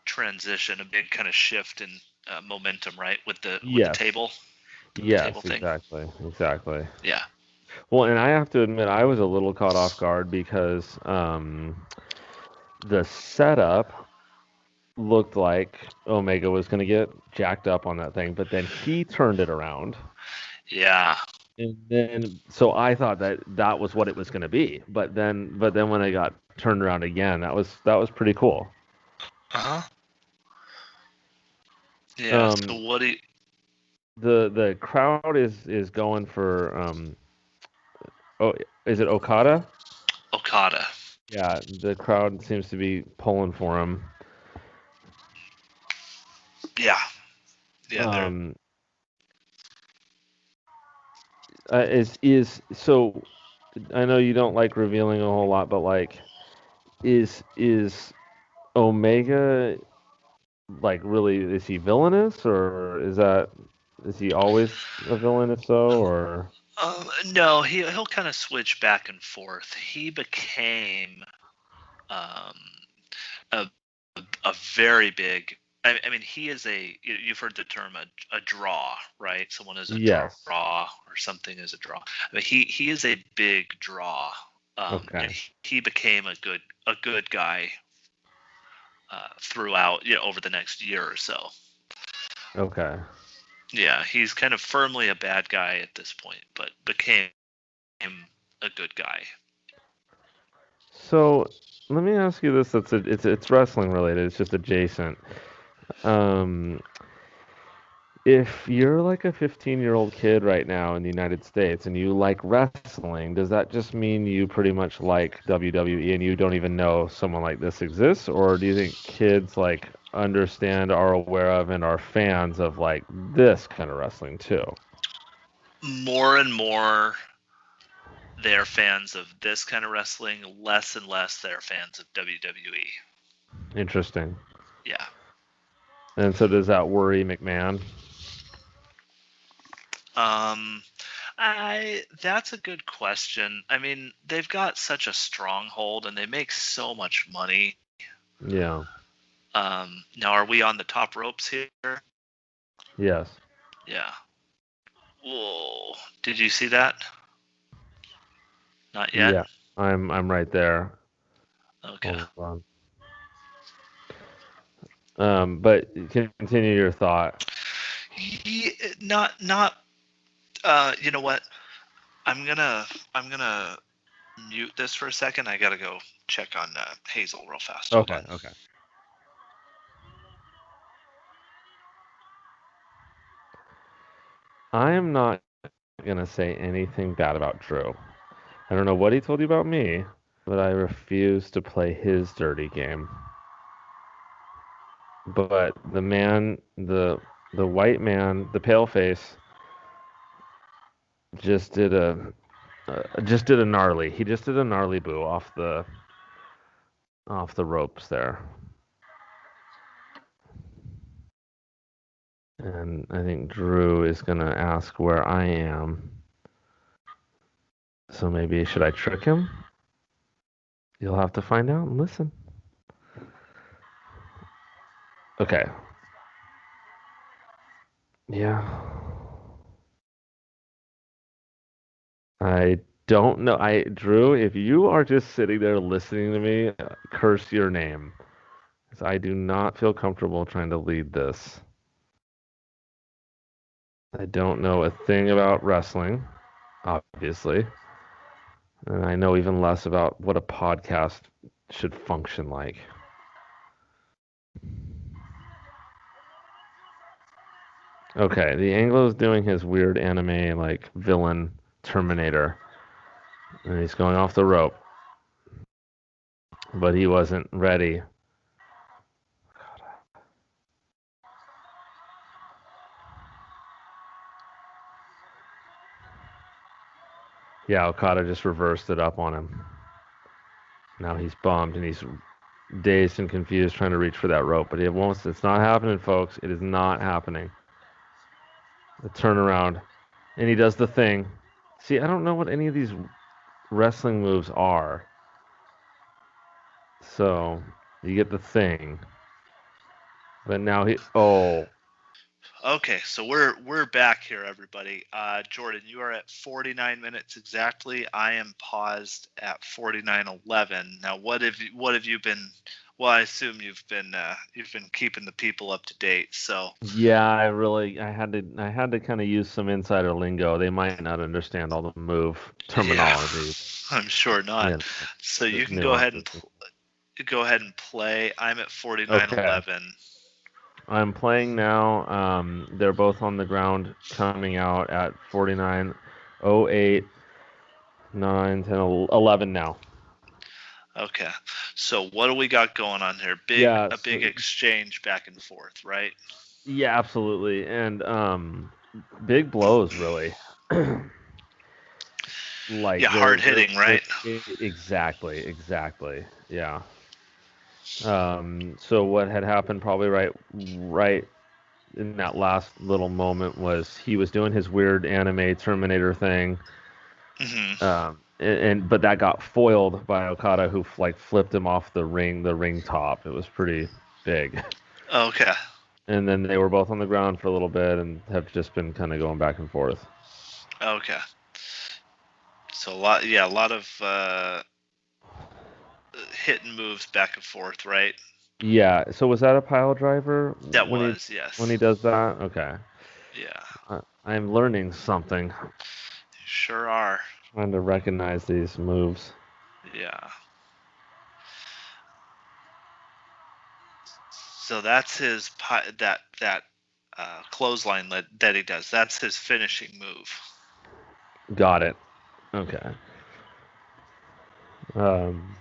transition, a big kind of shift in momentum, right? With the Yes. table Yes, thing. exactly. Exactly. Yeah. Well, and I have to admit, I was a little caught off guard because the setup looked like Omega was going to get jacked up on that thing, but then he turned it around. Yeah. And then, so I thought that that was what it was going to be, but then when it got turned around again, that was pretty cool. Uh huh. Yeah. So Um, what do you, the crowd is going for oh, is it Okada? Okada? Yeah, the crowd seems to be pulling for him. Yeah. Yeah. They're Um, is so I know you don't like revealing a whole lot, but like, is Omega like really is he villainous or is he always a villain if so or no. He'll kind of switch back and forth. He became um, a a very big. I mean, he is you've heard the term a draw, right? Someone is a yes. draw, or something is a draw. I mean, he is a big draw, Okay. and he became a good guy throughout, over the next year or so. Okay. Yeah, he's kind of firmly a bad guy at this point, but became a good guy. So let me ask you this. It's wrestling related. It's just adjacent. Um, if you're like a 15-year-old kid right now in the United States and you like wrestling, does that just mean you pretty much like WWE and you don't even know someone like this exists? Or do you think kids like understand, are aware of, and are fans of like this kind of wrestling too? More and more, they're fans of this kind of wrestling. Less and less, they're fans of WWE. Interesting. Yeah. And so does that worry McMahon? Um, I That's a good question. I mean, they've got such a stronghold and they make so much money. Yeah. Now are we on the top ropes here? Yes. Yeah. Whoa. Did you see that? Not yet? Yeah. I'm right there. Okay. Hold on. But continue your thought. Not you know what? I'm gonna mute this for a second. I gotta go check on Hazel real fast. Hold Okay, on. okay. I am not gonna say anything bad about Drew. I don't know what he told you about me, but I refuse to play his dirty game. But the white man, the pale face, just did a gnarly. He just did a gnarly boo off the ropes there. And I think Drew is gonna ask where I am. So maybe should I trick him? You'll have to find out and listen. Okay. Yeah. I don't know. Drew, if you are just sitting there listening to me, curse your name. 'Cause I do not feel comfortable trying to lead this. I don't know a thing about wrestling, obviously. And I know even less about what a podcast should function like. Okay, the Anglo's doing his weird anime like villain Terminator. And he's going off the rope. But he wasn't ready. Yeah, Okada just reversed it up on him. Now he's bummed and he's dazed and confused trying to reach for that rope, but it won't. It's not happening, folks. It is not happening. The turnaround. And he does the thing. See, I don't know what any of these wrestling moves are. So you get the thing. But now oh. Okay, so we're back here, everybody. Jordan, you are at 49 minutes exactly. I am paused at 49:11. Now, what have you been? Well, I assume you've been keeping the people up to date. So Yeah, I had to kind of use some insider lingo. They might not understand all the move yeah, terminology. I'm sure You not. know, So the you can nuances. go ahead and play. I'm at Okay. 49:11. I'm playing now. They're both on the ground coming out at 49, 08, 9, 10, 11 now. Okay. So what do we got going on here? Yeah, A big exchange back and forth, right? yeah, absolutely. And big blows really. Yeah, Like hard hitting, right? exactly. Yeah. So what had happened probably right in that last little moment was he was doing his weird anime Terminator thing. Hmm. But that got foiled by Okada, who like flipped him off the ring top. It was pretty big. Okay. And then they were both on the ground for a little bit and have just been kind of going back and forth. Okay. So a lot of hitting moves back and forth, right? Yeah. So was that a pile driver That when was, he yes. does that? Okay. Yeah. I'm learning something. Sure are. Trying to recognize these moves. Yeah. So that's that clothesline that he does. That's his finishing move. Got it. Okay. Um,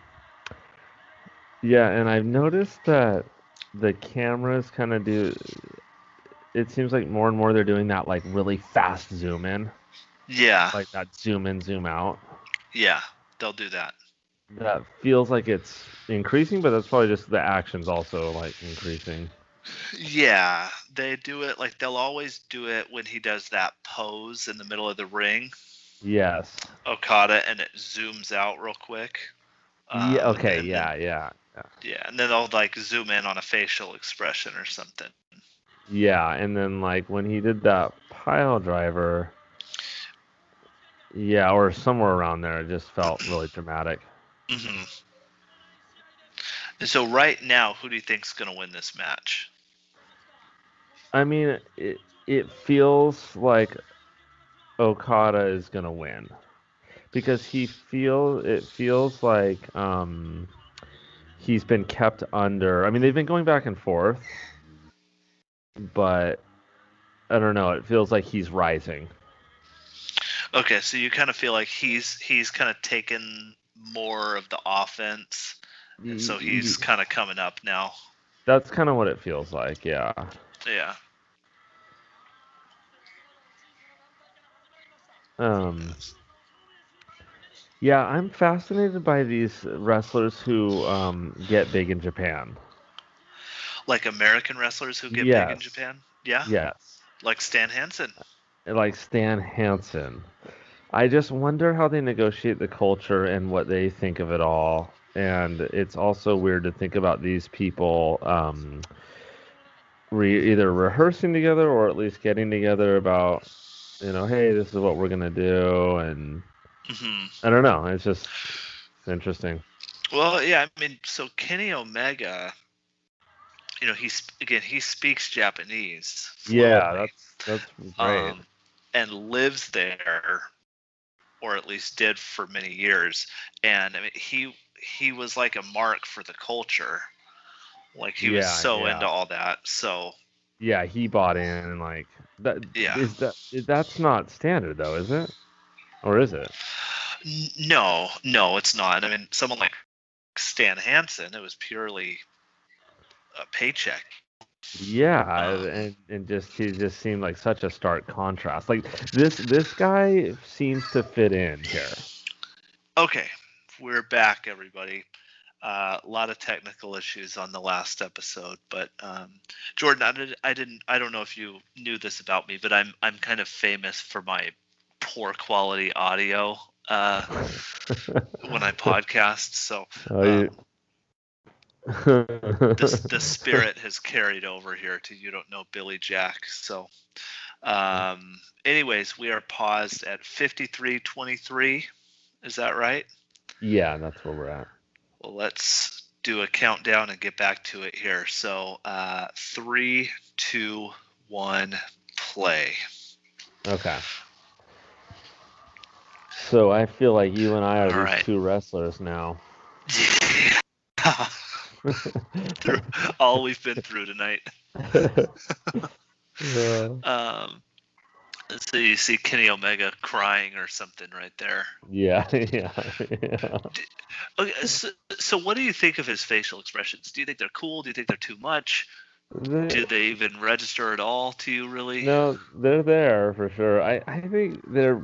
yeah, and I've noticed that the cameras kind of do. It seems like more and more they're doing that like really fast zoom in, Yeah. like that zoom in, zoom out. Yeah. They'll do that. That feels like it's increasing, but that's probably just the actions also like increasing. Yeah, they do it like they'll always do it when he does that pose in the middle of the ring, Yes. Okada, and it zooms out real quick. Yeah. Okay. And then Yeah. yeah, and then they'll like zoom in on a facial expression or something. Yeah. And then like when he did that pile driver, yeah, or somewhere around there, it just felt really dramatic. Hmm. And so right now, who do you think's gonna win this match? I mean, it feels like Okada is gonna win because it feels like he's been kept under. I mean, they've been going back and forth, but I don't know. It feels like he's rising. Okay, so you kind of feel like he's kind of taken more of the offense, and so he's kind of coming up now. That's kind of what it feels like. Yeah. Yeah. Um. Yeah, I'm fascinated by these wrestlers who get big in Japan. Like American wrestlers who get big in Yes. Japan. Yeah. Yes. Like Stan Hansen. Like Stan Hansen. I just wonder how they negotiate the culture and what they think of it all. And it's also weird to think about these people either rehearsing together or at least getting together about, hey, this is what we're gonna do. And Hmm. I don't know. It's interesting. Well, yeah, I mean, so Kenny Omega, he speaks Japanese Yeah, fluently, that's great. um, and lives there, or at least did for many years. And I mean, he was like a mark for the culture. Like he was Yeah, so into yeah. all that. So Yeah, he bought in and like that yeah, that's not standard though, is it? Or is it? no, it's not. I mean, someone like Stan Hansen, it was purely a paycheck. Yeah, Um, and just he just seemed like such a stark contrast. Like this guy seems to fit in here. okay, we're back, everybody. A lot of technical issues on the last episode, but Jordan, I don't know if you knew this about me, but I'm kind of famous for my poor quality audio when I podcast. So Oh, the spirit has carried over here to You Don't Know Billy Jack. So, anyways, we are paused at 53:23. Is that right? Yeah, that's where we're at. Well, let's do a countdown and get back to it here. So, 3, 2, 1, play. Okay. So I feel like you and I are All these right. two wrestlers now. Yeah. Through all we've been through tonight. Um, so you see Kenny Omega crying or something right there. Yeah. Okay, so what do you think of his facial expressions? Do you think they're cool? Do you think they're too much? Do they even register at all to you, really? No, they're there for sure. I think they're.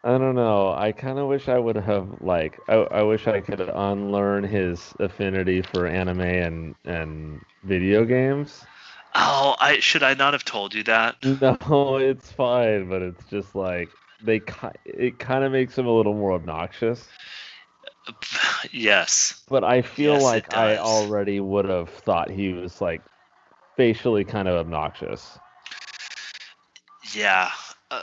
I don't know. I kind of wish I would have like. I wish I could unlearn his affinity for anime and video games. Oh, should I not have told you that? No, it's fine, but it's just like it kind of makes him a little more obnoxious. Yes. But I feel Yes, it like I does. already would have thought he was like facially kind of obnoxious. Yeah.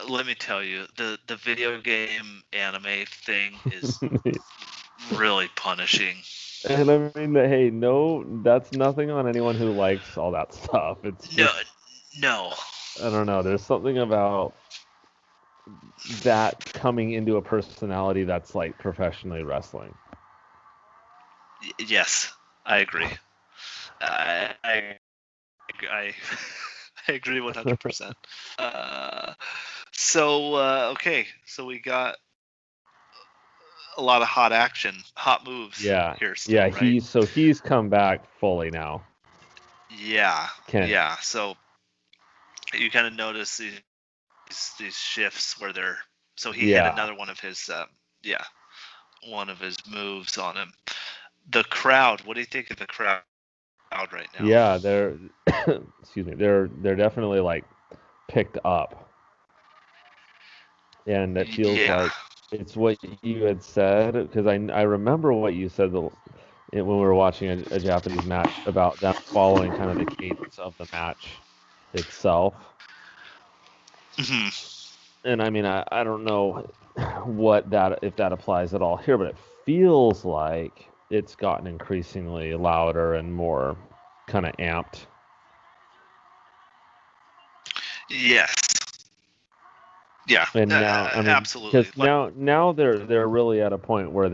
Let me tell you, the video game anime thing is really punishing. And I mean, hey, no, that's nothing on anyone who likes all that stuff. It's No, just, no. I don't know. There's something about that coming into a personality that's like professionally wrestling. Yes, I agree. I I agree 100%. Okay, so we got a lot of hot action, hot moves Yeah, here still, yeah. right? He's come back fully now, Yeah, Kenny. yeah. So you kind of notice these shifts where they're. So he hit Yeah, another one of his, yeah, one of his moves on him. The crowd. What do you think of the crowd right now? yeah. They're, excuse me. They're definitely like picked up, and it feels Yeah. like it's what you had said because I remember what you said when we were watching a Japanese match about them following kind of the cadence of the match itself. Mhm. And I mean, I don't know what that if that applies at all here, but it feels like it's gotten increasingly louder and more kind of amped. Yes. Yeah. And now, I mean, Absolutely. because now they're really at a point where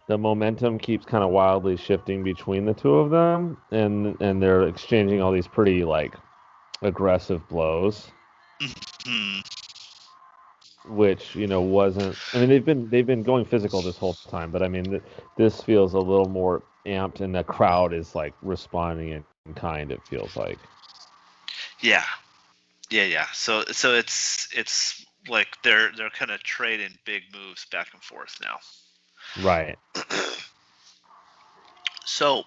the momentum keeps kind of wildly shifting between the two of them, and they're exchanging all these pretty like aggressive blows, Hmm. which wasn't. I mean, they've been going physical this whole time, but I mean, this feels a little more amped, and the crowd is like responding in kind. It feels like. Yeah. Yeah. So it's like they're kind of trading big moves back and forth now. Right. So,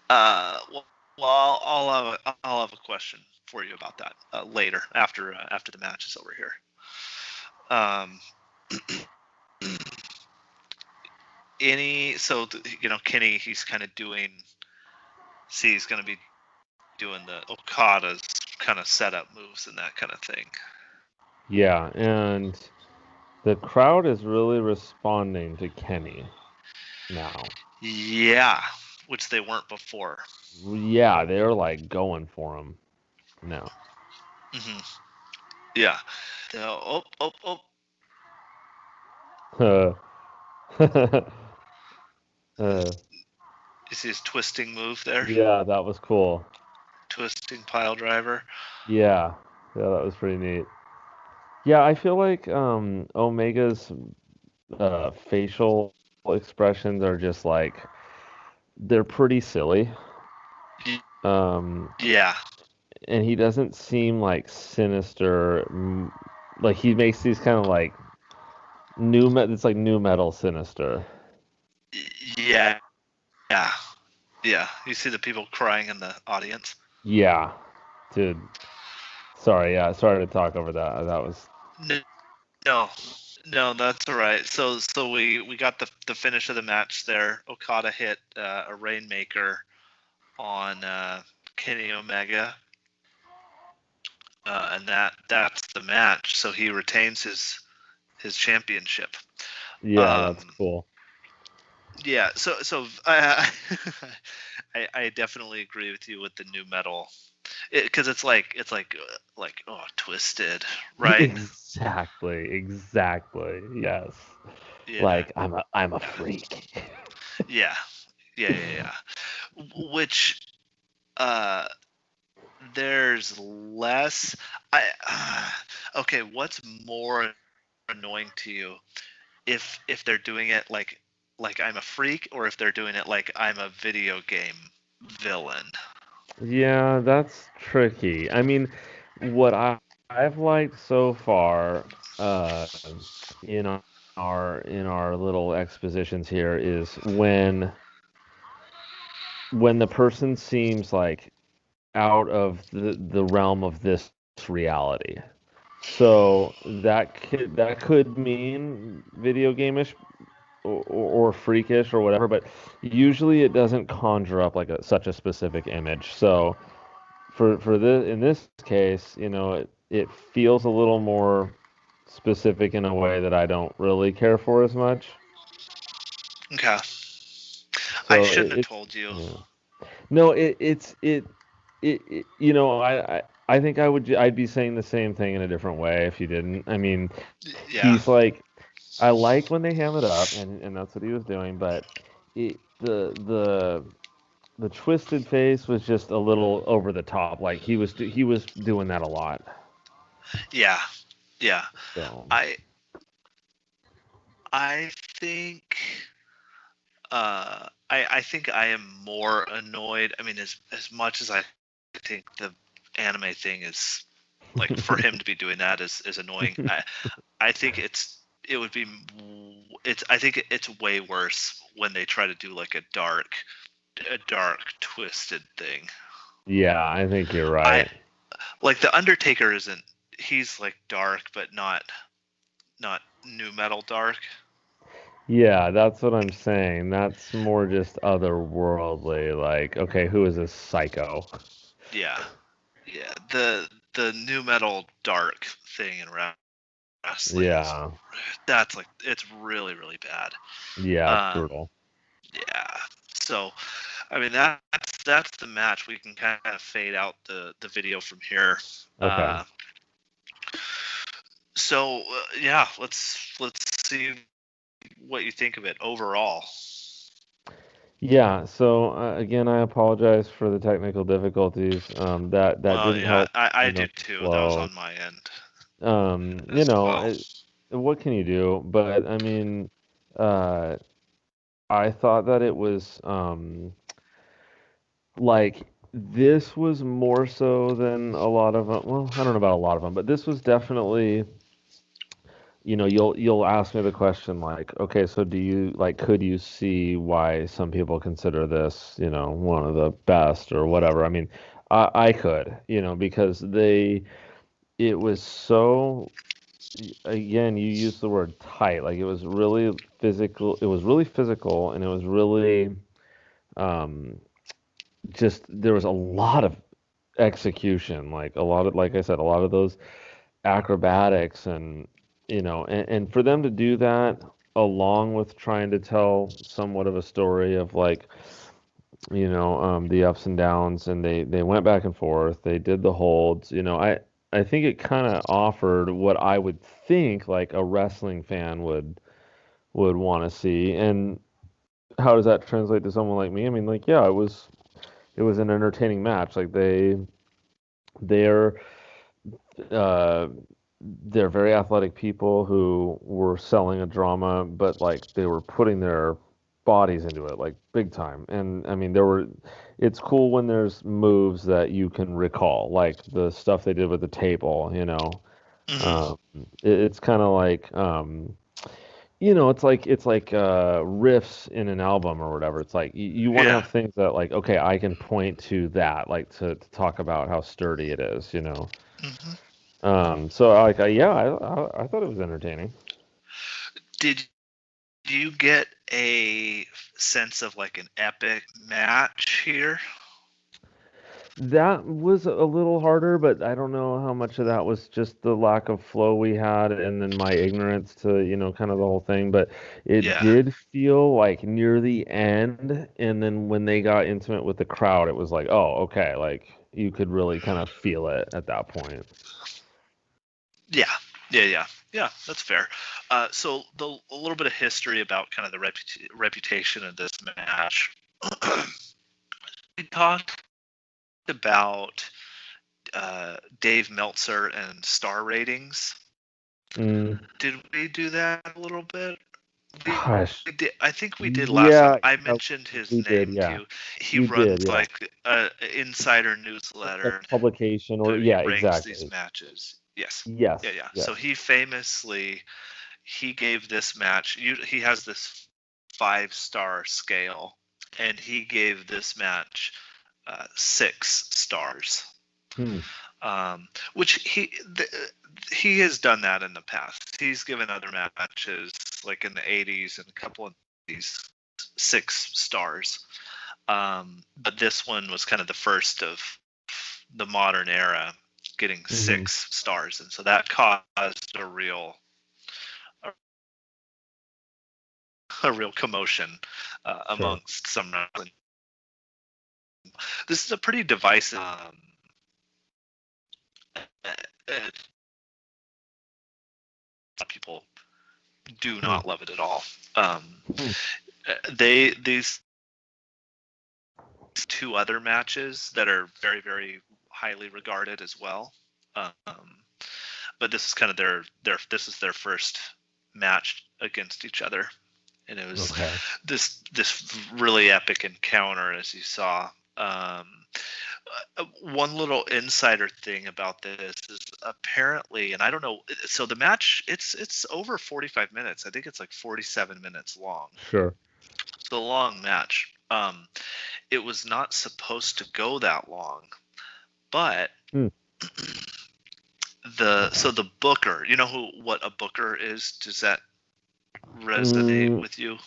well, I'll have a question for you about that later after the match is over here. Um, Kenny, he's kind of doing. See, he's going to be doing the Okada's kind of setup moves and that kind of thing. Yeah, and the crowd is really responding to Kenny now. Yeah, which they weren't before. Yeah, they're like going for him now. Hmm. Yeah. Oh. Uh, uh, You see his twisting move there? yeah, that was cool. Twisting pile driver. Yeah, yeah, that was pretty neat. Yeah, I feel like Omega's facial expressions are just like they're pretty silly. Yeah. And he doesn't seem like sinister. Like he makes these kind of like it's like new metal sinister. Yeah. Yeah. Yeah. You see the people crying in the audience? Yeah, dude. Sorry, yeah, sorry to talk over that. That was No. No. No, that's all right. So we got the finish of the match there. Okada hit a Rainmaker on Kenny Omega, and that's the match. So he retains his championship. yeah, that's Um, cool. yeah. So I definitely agree with you with the new metal, because it's like oh, twisted, right? Exactly. Yes. Yeah. Like I'm a freak. Yeah. Which uh there's less. I okay. What's more annoying to you, if they're doing it like I'm a freak, or if they're doing it like I'm a video game villain? Yeah, that's tricky. I mean, what I've liked so far, in our little expositions here is when the person seems like out of the realm of this reality. So that could mean video gameish or freakish or whatever, but usually it doesn't conjure up like such a specific image. So for this in this case, it feels a little more specific in a way that I don't really care for as much. Okay. I So shouldn't have told you. yeah. No, I think I'd be saying the same thing in a different way if you didn't. I mean, Yeah. he's like I like when they ham it up, and that's what he was doing, but it, the twisted face was just a little over the top. Like he was doing that a lot. Yeah. Yeah. So I I think I think I am more annoyed. I mean, as much as I think the anime thing is, like, for him to be doing that is annoying. I think it would be it's I think it's way worse when they try to do like a dark twisted thing. yeah, I think you're I right. like the Undertaker isn't, he's like dark but not new metal dark. Yeah, that's what I'm saying. That's more just otherworldly. Like, okay, who is this psycho? Yeah. Yeah. The new metal dark thing in wrestling is, Yeah, that's like, it's really really bad. yeah, it's Um brutal. yeah. So I mean, that's the match. We can kind of fade out the video from here. Okay. Uh, so yeah, let's see what you think of it overall. Yeah, so again, I apologize for the technical difficulties. That Well, didn't yeah, help, I do the too. That was flow. on my end Um, you as know, well. it, what can you do? But I mean, uh, I thought that it was like this was more so than a lot of them. Well, I don't know about a lot of them, but this was definitely, you'll ask me the question like, okay, so do you like could you see why some people consider this, one of the best or whatever? I mean, I could, because it was so again, you used the word tight, like it was really physical and it was really um just there was a lot of execution, like a lot of like I said, a lot of those acrobatics and for them to do that along with trying to tell somewhat of a story of like the ups and downs, and they went back and forth, they did the holds, I think it kind of offered what I would think like a wrestling fan would want to see. And how does that translate to someone like me? I mean, like, yeah, it was an entertaining match. Like they're uh they're very athletic people who were selling a drama, but like they were putting their bodies into it, like big time. And I mean, it's cool when there's moves that you can recall, like the stuff they did with the table, you know. Hmm. Um, it's kind of like, it's like riffs in an album or whatever. It's like you want to Yeah. have things that like, okay, I can point to that, like to talk about how sturdy it is, you know. Hmm. So like, yeah, I thought it was entertaining. Did you get a sense of like an epic match here? That was a little harder, but I don't know how much of that was just the lack of flow we had and then my ignorance to, kind of the whole thing. But it Yeah. did feel like near the end, and then when they got intimate with the crowd, it was like, oh, okay, like you could really kind of feel it at that point. Yeah. Yeah. That's fair. So a little bit of history about kind of the reputation of this match. We talked about Dave Meltzer and star ratings. Mm, Did we do that a little bit? gosh, We did. I think we did last time. yeah, I yeah, mentioned his we did, name to yeah, you. He we did, runs yeah. like a insider Like newsletter. publication or He yeah, ranks these exactly. matches. Yes. Yes, Yeah. So yes. he gave this match. He has this 5-star scale, and he gave this match 6 stars. Hmm, Which he has done that in the past. He's given other matches like in the 80s and a couple of these 6 stars. But this one was kind of the first of the modern era getting hmm, 6 stars, and so that caused a real commotion sure. amongst some. This is a pretty divisive. People do Hmm, not love it at all. Um, hmm, these 2 other matches that are very very highly regarded as well. But this is kind of their first match against each other, and it was okay. this really epic encounter as you saw. One little insider thing about this is apparently, and I don't know, so the match it's over 45 minutes. I think it's like 47 minutes long. Sure. It's a long match. It was not supposed to go that long, but Hmm. the booker, you know what a booker is? Does that resonate Mm, with you?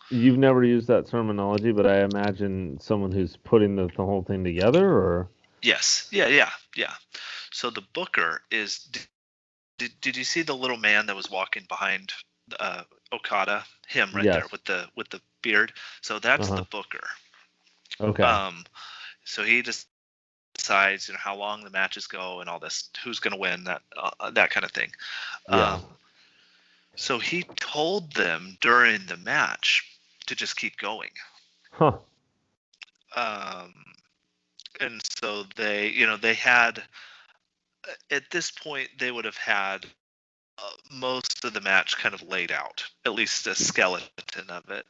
you've never used that terminology, but I imagine someone who's putting the whole thing together, or Yes. Yeah. So the booker is. Did you see the little man that was walking behind Okada? Him right there yes. with the beard. So that's the Uh-huh. booker. Okay. Um, so he just decides, how long the matches go and all this, who's going to win, that kind of thing. Yeah. Um, so he told them during the match to just keep going. Huh. Um, and so they had at this point they would have had most of the match kind of laid out, at least a skeleton of it.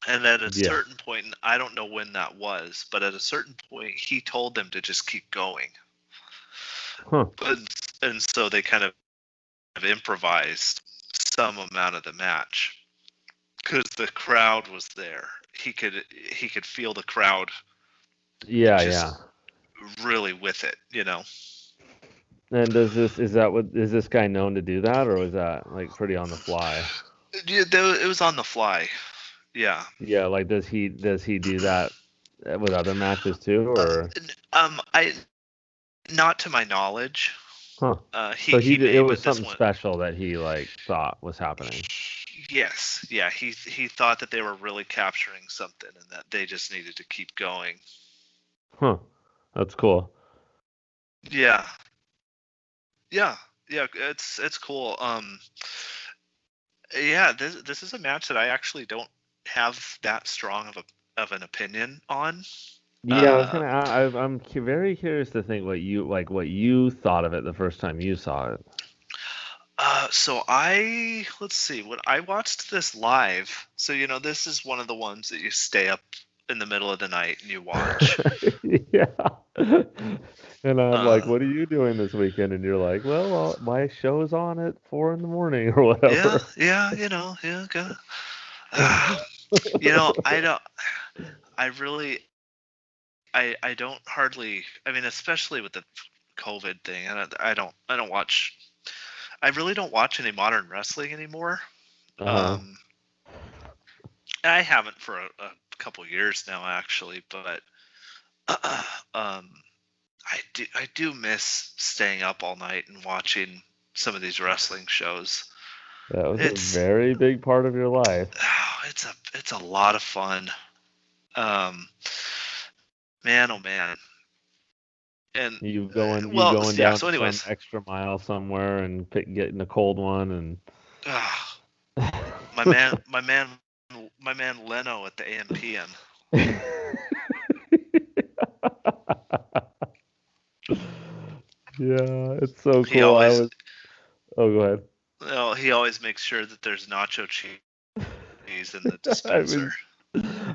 And at a Yeah. certain point, and I don't know when that was, but at a certain point, he told them to just keep going. Huh. And so they kind of improvised some amount of the match because the crowd was there. He could feel the crowd Yeah, yeah. just really with it. And is this guy known to do that, or was that like pretty on the fly? It was on the fly. Yeah. Yeah, like does he do that with other matches too, Uh, or I not to my knowledge. huh? He So he it may, was but this something one. special that he like thought was happening. Yes, yeah. He thought that they were really capturing something, and that they just needed to keep going. Huh. That's cool. Yeah, yeah, yeah. It's cool. Yeah. This is a match that I actually don't have that strong of an opinion on. Yeah, I was gonna. Um, Very curious to think what you thought of it the first time you saw it. So let's see, when I watched this live, so this is one of the ones that you stay up in the middle of the night and you watch. Yeah. And I'm like, Uh, what are you doing this weekend? And you're like, well, my show's on at 4 in the morning or yeah, whatever. yeah, yeah, gotta, I don't, I really, I don't hardly, I mean, especially with the COVID thing, I don't watch, I really don't watch any modern wrestling anymore. Uh-huh. Um, I haven't for a couple years now, actually, but um, I do miss staying up all night and watching some of these wrestling shows. That was a It's very big part of your life. it's a lot of fun. Um, Man, oh man. And You well, going yeah. down So, some anyways, extra mile somewhere and getting a cold one and uh, my man Leno at the AMPM. Yeah, it's so He cool. always, Oh, go ahead. he always makes sure that there's nacho cheese in the I was dispenser.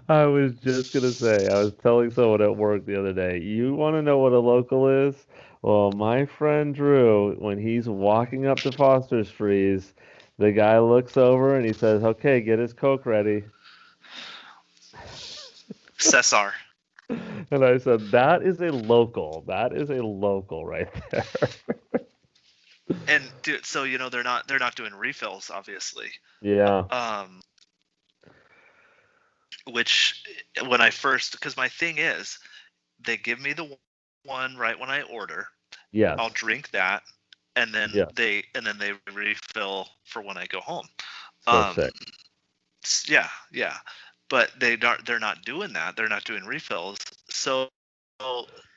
I was just gonna say, I was telling someone at work the other day, you want to know what a local is? Well, my friend Drew, when he's walking up to Foster's Freeze, the guy looks over and he says, "Okay, get his Coke ready." Cesar. And I said, "That is a local. That is a local right there." And dude, so they're not doing refills, obviously. Yeah. Um, which when I first, because my thing is, they give me the one right when I order. Yes. I'll drink that, and then Yeah. they refill for when I go home. So Um, sick. yeah, yeah, but they're not doing that. They're not doing refills. So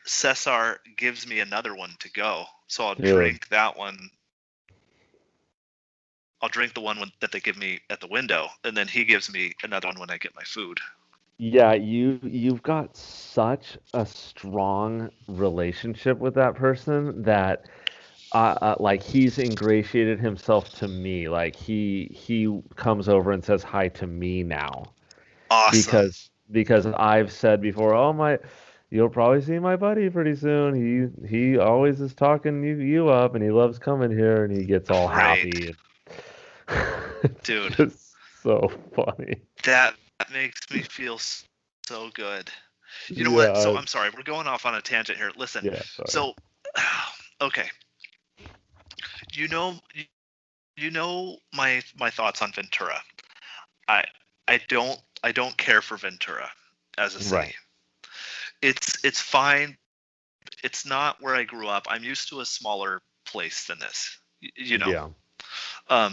Cesar gives me another one to go. So I'll Dude. drink that one. I'll drink the one that they give me at the window, and then he gives me another one when I get my food. Yeah, you've got such a strong relationship with that person that like he's ingratiated himself to me. Like he comes over and says hi to me now Awesome. because I've said before, oh my, you'll probably see my buddy pretty soon. He always is talking you up and he loves coming here and he gets all Great, happy. It's dude. just so funny. That makes me feel so good. You know what? So Yeah, I'm sorry, we're going off on a tangent here. Listen, yeah, sorry. so okay, you know, my thoughts on Ventura. I I don't care for Ventura as a city. Right. It's fine. It's not where I grew up. I'm used to a smaller place than this. You know. Yeah.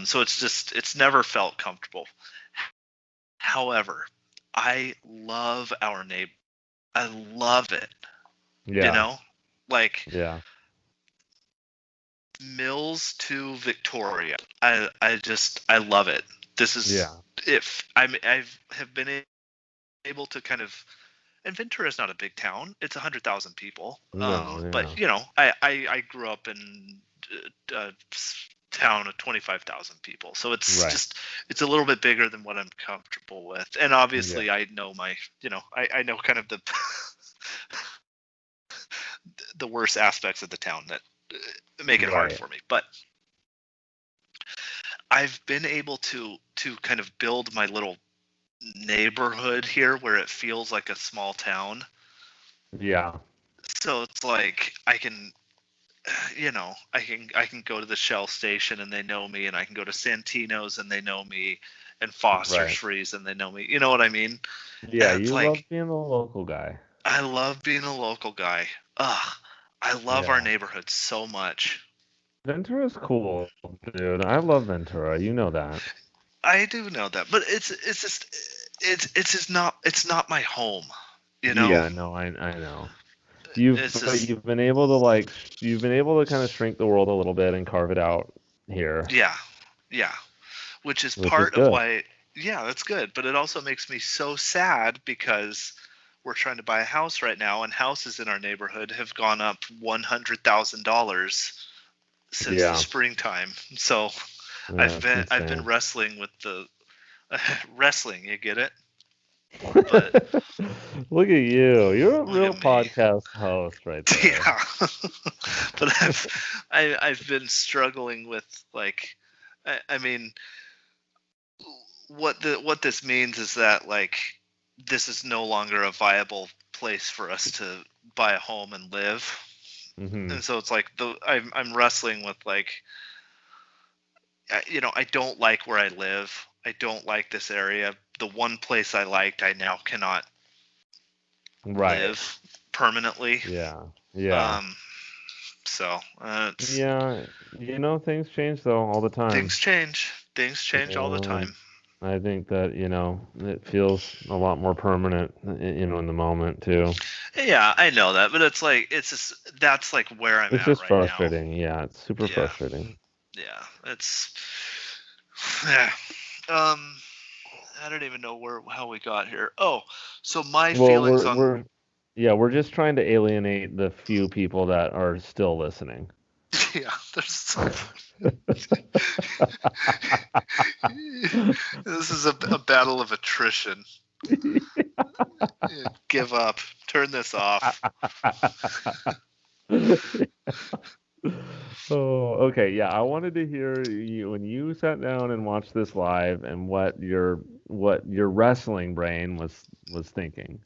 So it's never felt comfortable. However, I love our neighbor. I love it. You Yeah. know, like Yeah. Mills to Victoria. I love it. This is Yeah. if have been able to kind of, and Ventura is not a big town. It's 100,000 people. No, But yeah. I grew up in a town of 25,000 people, so Right. it's a little bit bigger than what I'm comfortable with. And Yeah. obviously, I know I know kind of the worst aspects of the town that make it hard Right. for me. But I've been able to kind of build my little neighborhood here where it feels like a small town. Yeah. So it's like I can go to the Shell station and they know me, and I can go to Santino's and they know me, and Foster's Right. Freeze and they know me. You know what I mean? Yeah, And it's you love like being the local guy. I love being a local guy. Ugh, I love our Yeah. neighborhood so much. Ventura's cool, dude. I love Ventura. You know that. I do know that, but it's just not my home. You know, Yeah, no, I know. it's But just you've been able to you've been able to kind of shrink the world a little bit and carve it out here, yeah, yeah. Which is which is part of good. why, yeah, that's good. But it also makes me so sad because we're trying to buy a house right now, and houses in our neighborhood have gone up $100,000 since the Yeah. springtime. So Yeah, I've it's been insane. wrestling with the wrestling. You get it? But Look at you. You're a look real at me. podcast host right there. Yeah. But I've been struggling with like, I mean, what this means is that like this is no longer a viable place for us to buy a home and live. Hmm. And so it's like I'm wrestling with like, I don't like where I live. I don't like this area. The one place I liked, I now cannot Right. live permanently. Yeah. Yeah. Um, so it's Yeah. Things change though all the time. things change. Things You change all the know, and time. I think that, it feels a lot more permanent, in the moment too. Yeah, I know that, but it's like it's just that's like where I'm It's at just right now. frustrating. Yeah, it's super Yeah, frustrating. yeah, it's yeah. Um, I don't even know how we got here. Oh, so my Well, feelings we're on we're yeah, we're just trying to alienate the few people that are still listening. yeah, there's this is a battle of attrition. Give up. Turn this off. Oh, okay. Yeah, I wanted to hear you when you sat down and watched this live and what your wrestling brain was thinking.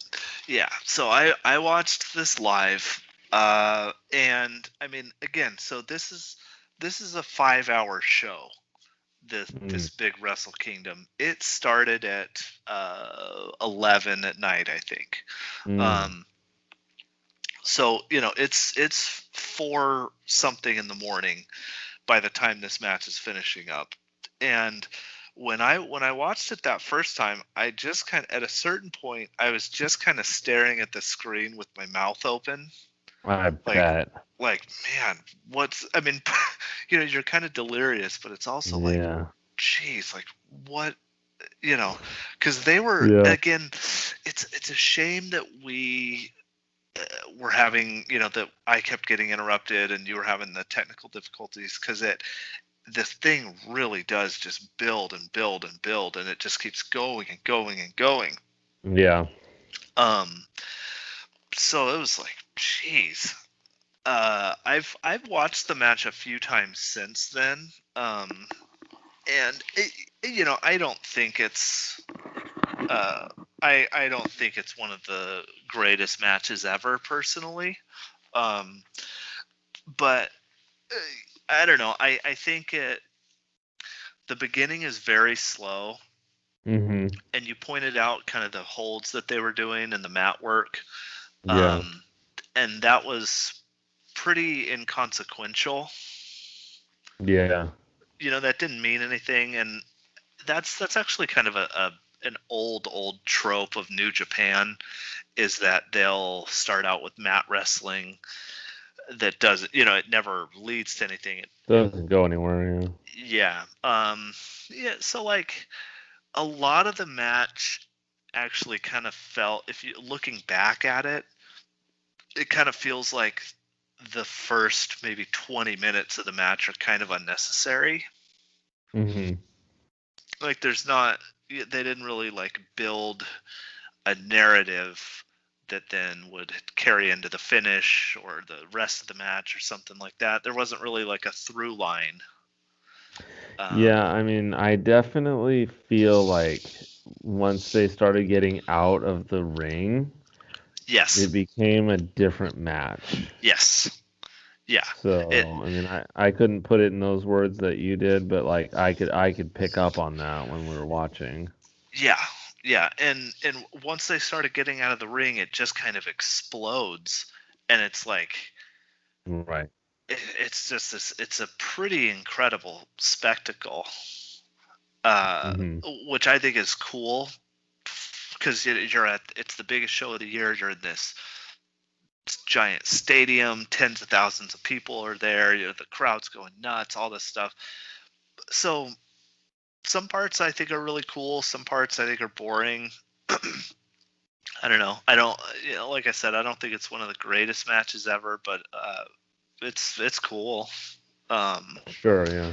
Yeah, so I watched this live, and I mean, again, so this is a 5 hour show. This Mm, big Wrestle Kingdom. It started at 11 at night, I think. mm, Um, so it's 4 something in the morning by the time this match is finishing up, and when I watched it that first time, I just kind of at a certain point I was just kind of staring at the screen with my mouth open, I like bet. man, what's I mean, you're kind of delirious, but it's also like, Yeah. geez, like what, because they were Yeah. again. It's a shame that we were having, that I kept getting interrupted and you were having the technical difficulties, because this thing really does just build and build and build, and it just keeps going and going and going. Yeah. Um, so it was like, geez. I've watched the match a few times since then. And I don't think it's uh, I don't think it's one of the greatest matches ever, personally. Um, but I don't know. I think the beginning is very slow, Hmm. and you pointed out kind of the holds that they were doing and the mat work, Yeah. um, and that was pretty inconsequential. Yeah. That didn't mean anything, and that's actually kind of an old trope of New Japan, is that they'll start out with mat wrestling that doesn't, it never leads to anything. Doesn't go anywhere. Yeah. Yeah. So like a lot of the match actually kind of felt, if you looking back at it, it kind of feels like the first maybe 20 minutes of the match are kind of unnecessary. Yeah. Hmm. Like there's not, they didn't really like build a narrative that then would carry into the finish or the rest of the match or something like that. There wasn't really like a through line. Yeah, Um, I mean, I definitely feel like once they started getting out of the ring, it yes, became a different match. yes, yeah, it, So, I mean, I couldn't put it in those words that you did, but like I could pick up on that when we were watching. yeah, yeah. And once they started getting out of the ring, it just kind of explodes, and it's like Right. it's just this. It's a pretty incredible spectacle, Hmm. which I think is cool, because you're at, it's the biggest show of the year. You're in this giant stadium, tens of thousands of people are there. The crowd's going nuts, all this stuff. So some parts I think are really cool. Some parts I think are boring. I don't know. I don't. Like I said, I don't think it's one of the greatest matches ever, but it's cool. Um, Sure, yeah.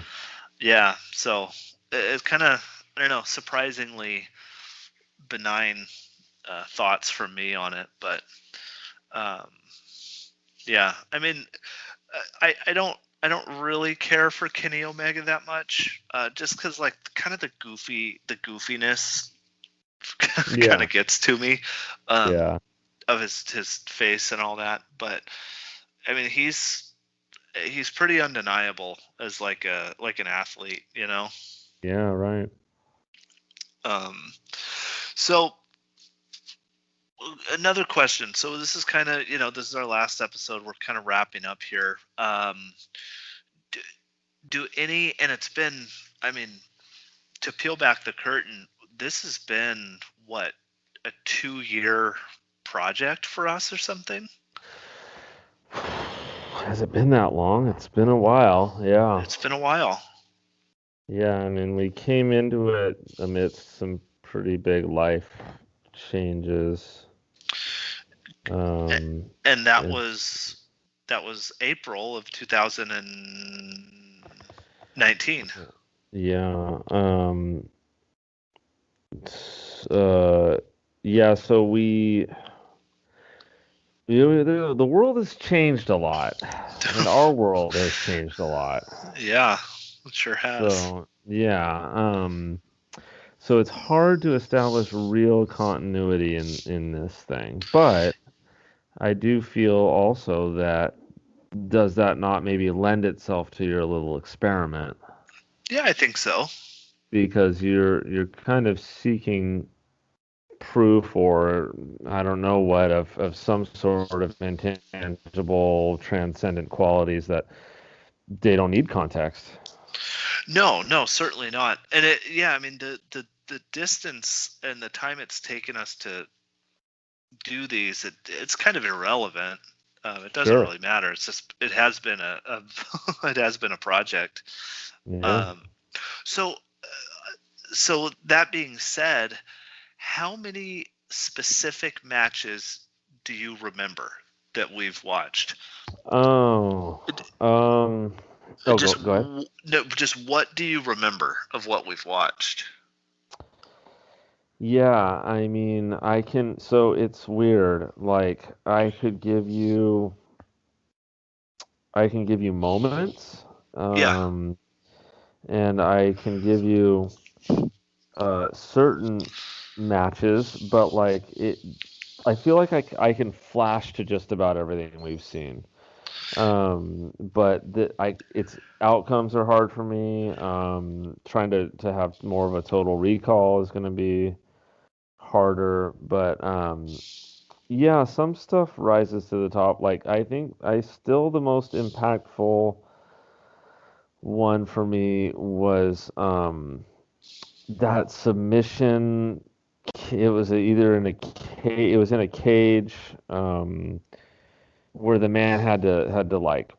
Yeah, so it's kind of, I don't know, surprisingly benign thoughts from me on it, but um, yeah, I mean, I don't really care for Kenny Omega that much, just because like kind of the goofiness kind Yeah, of gets to me, um, yeah, of his face and all that. But I mean, he's pretty undeniable as like an athlete, you know. yeah, right. Um, so another question. So this is kind of, this is our last episode. We're kind of wrapping up here. Do, do any, and it's been, I mean, to peel back the curtain, this has been what, a 2-year project for us or something? Has it been that long? It's been a while. Yeah. It's been a while. Yeah, I mean, we came into it amidst some pretty big life changes. A- Um, And and that was April of 2019. yeah, uh, yeah, so the world has changed a lot, and our world has changed a lot. Yeah, it sure has. So, yeah, so it's hard to establish real continuity in this thing, but I do feel also that does that not maybe lend itself to your little experiment Yeah, I think so. because you're kind of seeking proof or I don't know what of some sort of intangible transcendent qualities that they don't need context. No, no, certainly not. And yeah, I mean the distance and the time it's taken us to do these, it's kind of irrelevant. It doesn't Sure. really matter. It's just it has been a it has been a project. Yeah. Um, so so that being said, how many specific matches do you remember that we've watched? Oh. Oh, Just go ahead. no, just what do you remember of what we've watched? Yeah, I mean, I can, so it's weird. Like, I can give you moments, Yeah. and I can give you certain matches, but I feel like I can flash to just about everything we've seen. But its outcomes are hard for me. Trying to have more of a total recall is going to be harder, but yeah, some stuff rises to the top. Like I think I still the most impactful one for me was that submission. It was either in a cage, it was in a cage where the man had to like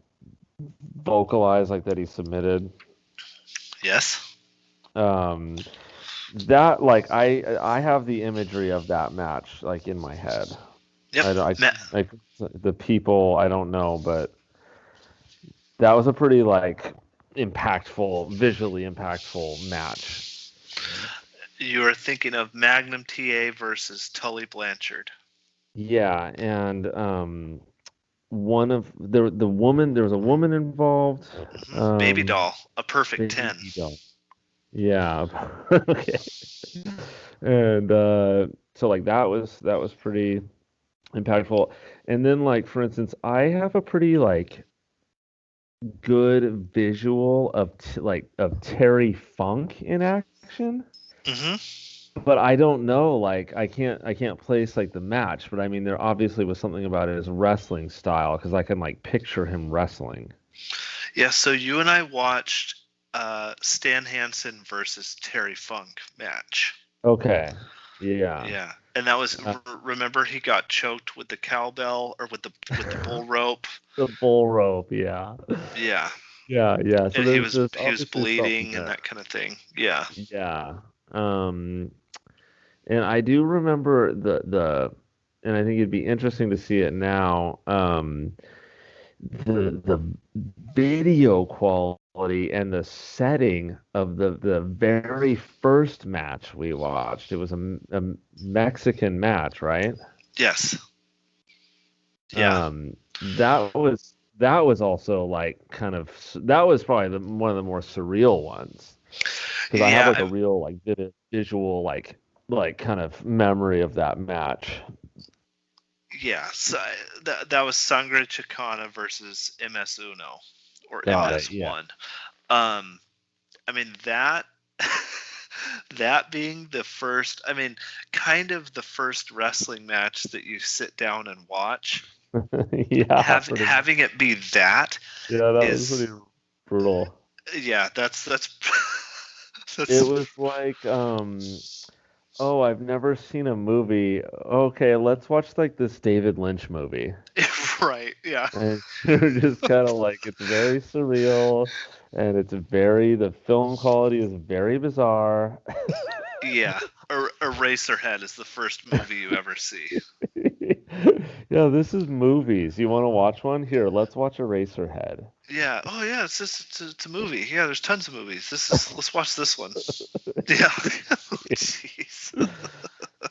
vocalize like that he submitted. Yes. Um, that like I have the imagery of that match like in my head. Yep. I don't I the people I don't know, but that was a pretty like visually impactful match. You are thinking of Magnum TA versus Tully Blanchard. Yeah, and one of there was a woman involved. Baby Um, doll, a perfect 10. Baby doll. Yeah. Okay. And so like that was pretty impactful. And then like for instance, I have a pretty like good visual of Terry Funk in action. Hmm. But I don't know, like I can't place like the match, but I mean there obviously was something about his wrestling style because I can like picture him wrestling. Yeah, so you and I watched Stan Hansen versus Terry Funk match. Okay. Yeah. Yeah, and that was Uh, remember he got choked with the cowbell or with the bull rope. the bull rope, yeah. Yeah, Yeah, yeah. So and there's he was obviously something bleeding and there. that kind of thing. Yeah. Yeah. Um and I do remember and I think it'd be interesting to see it now. The video quality quality and the setting of the very first match we watched. It was a Mexican match, right? Yes. Yeah. That was also like that was probably one of the more surreal ones because I have Yeah. like a real like vivid visual like kind of memory of that match. Yeah. So that was Sangre Chicana versus MS Uno or Got it. Yeah. MS1. I mean that that being the first, I mean, kind of the first wrestling match that you sit down and watch. Yeah. Having it be that Yeah, that was is, pretty brutal. yeah, that's It was like oh, I've never seen a movie. Okay, let's watch like this David Lynch movie. right. Yeah. And you're just kind of like it's very surreal and the film quality is very bizarre. Yeah. Eraserhead is the first movie you ever see. Yeah, this is movies. You want to watch one? Here, let's watch Eraserhead. Yeah. Oh yeah. It's a movie. Yeah. There's tons of movies. Let's watch this one. Yeah. Jeez.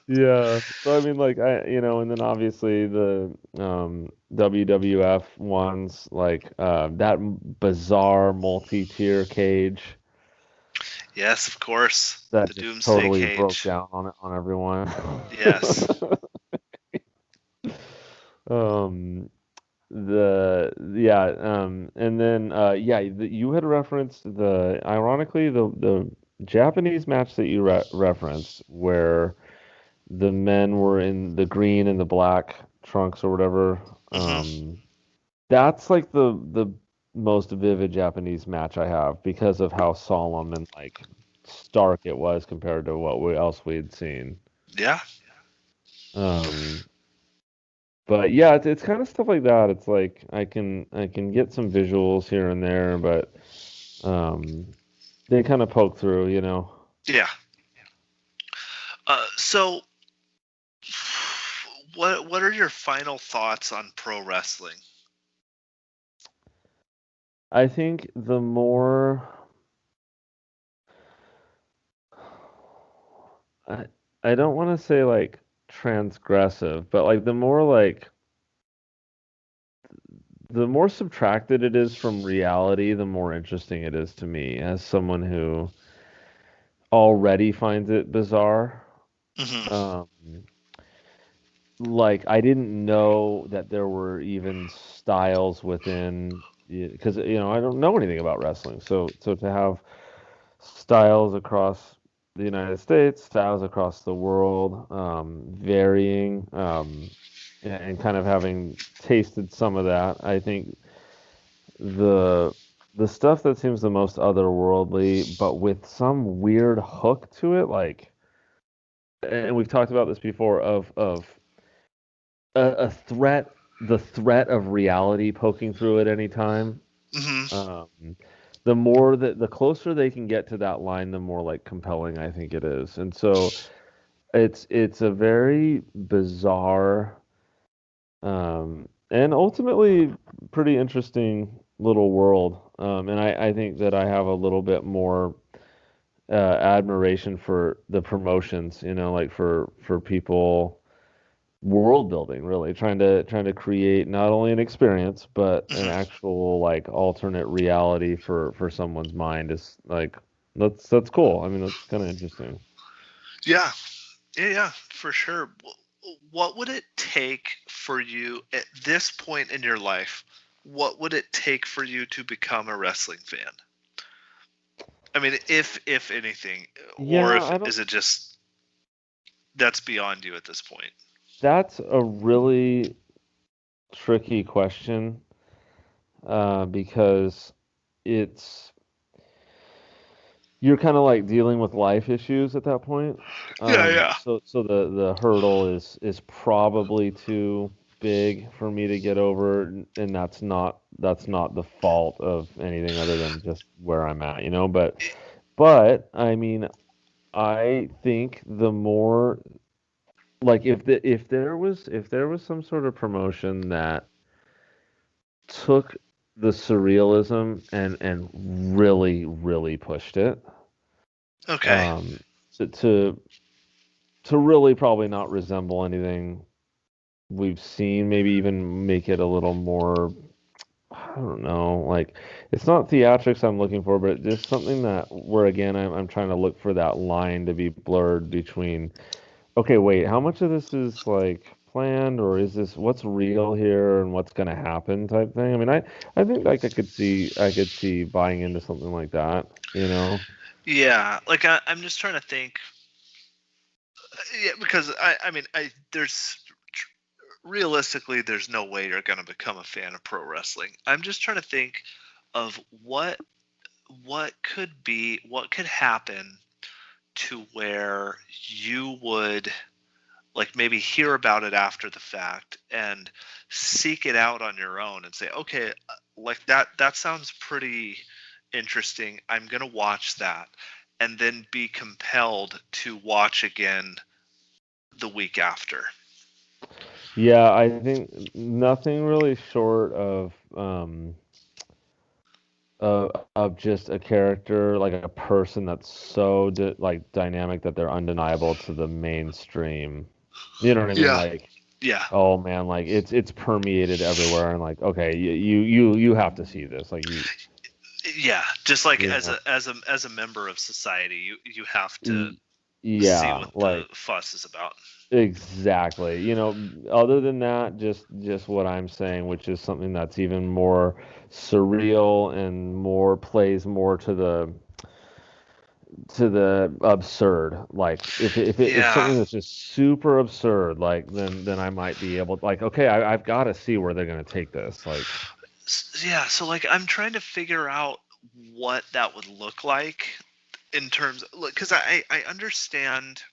Yeah. So I mean like and then obviously the WWF ones like that bizarre multi-tier cage Yes, of course. that The just Doomsday totally broke Cage. down on everyone. Yes. Um and then you had referenced the Japanese match that you referenced where the men were in the green and the black trunks or whatever. Hmm. That's like the most vivid Japanese match I have because of how solemn and like stark it was compared to else we'd seen. Yeah. Um, but yeah, it's kind of stuff like that. It's like I can get some visuals here and there, but they kind of poke through, you know. Yeah. So, what are your final thoughts on pro wrestling? I think the more I I don't want to say like transgressive, but like the more subtracted it is from reality, the more interesting it is to me as someone who already finds it bizarre. Hmm. Um, like I didn't know that there were even styles within because I don't know anything about wrestling. So to have styles across the United States, styles across the world, varying, and kind of having tasted some of that, I think the the stuff that seems the most otherworldly, but with some weird hook to it, like, and we've talked about this before, of a threat, the threat of reality poking through at any time. Hmm. Um, the closer they can get to that line, the more like compelling I think it is. And so it's a very bizarre and ultimately pretty interesting little world. And I think that I have a little bit more admiration for the promotions, like for people world building, really trying to create not only an experience but an Hmm. actual like alternate reality for someone's mind is like that's cool. I mean, that's kind of interesting. Yeah. Yeah. Yeah. For sure. What would it take for you at this point in your life? What would it take for you to become a wrestling fan? I mean, if anything, or Yeah, if I don't is it just that's beyond you at this point? That's a really tricky question because it's you're kind of like dealing with life issues at that point. Yeah. Yeah. So the hurdle is probably too big for me to get over, and that's not the fault of anything other than just where I'm at, But I mean, I think the more like if there was some sort of promotion that took the surrealism and really pushed it. Okay. To really probably not resemble anything we've seen, maybe even make it a little more, I don't know, like it's not theatrics I'm looking for, but just something that where again I'm trying to look for that line to be blurred between, okay, wait, how much of this is like planned or is this what's real here and what's gonna happen type thing? I mean, I think like I could see buying into something like that, you know? Yeah, like I'm just trying to think. Yeah, because I mean, realistically, there's no way you're going to become a fan of pro wrestling. I'm just trying to think of what could happen to where you would like maybe hear about it after the fact and seek it out on your own and say, okay, like that sounds pretty interesting. I'm going to watch that, and then be compelled to watch again the week after. Yeah, I think nothing really short of just a character, like a person that's so like dynamic that they're undeniable to the mainstream. You know what I mean? Yeah. Like, Yeah. oh man, like it's permeated everywhere, and like, okay, you have to see this, like Yeah, just like you as know, a member of society, you have to y- see yeah, what the like fuss is about. exactly. Other than that, just what I'm saying, which is something that's even more surreal and more plays more to the absurd. Like if Yeah. something that's just super absurd, like then I might be able like okay, I've got to see where they're gonna take this. Like Yeah, so like I'm trying to figure out what that would look like in terms of, because I understand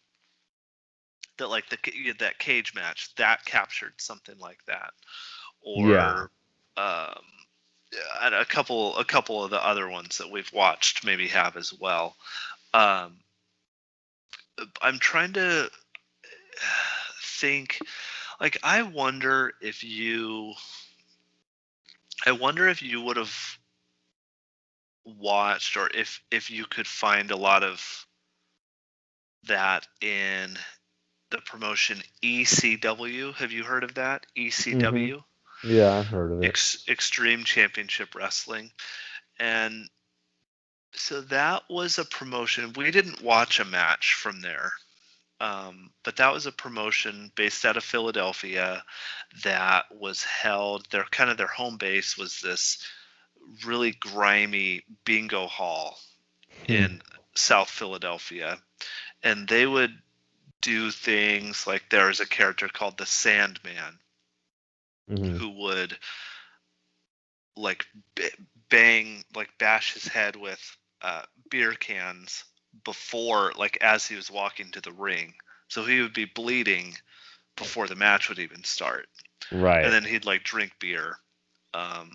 that like that cage match that captured something like that, yeah, or um and a couple of the other ones that we've watched maybe have as well. um I'm trying to think, like I wonder if you would have watched, or if you could find a lot of that in the promotion ECW. Have you heard of that? hmm ECW, yeah, I've heard of it. Extreme Championship Wrestling. And so that was a promotion. We didn't watch a match from there. But that was a promotion based out of Philadelphia that was held. Their home base was this really grimy bingo hall Hmm. in South Philadelphia, and they would do things like there was a character called the Sandman Hmm. who would like bang, like bash his head with beer cans before, like as he was walking to the ring, so he would be bleeding before the match would even start, and Right. then he'd like drink beer. um,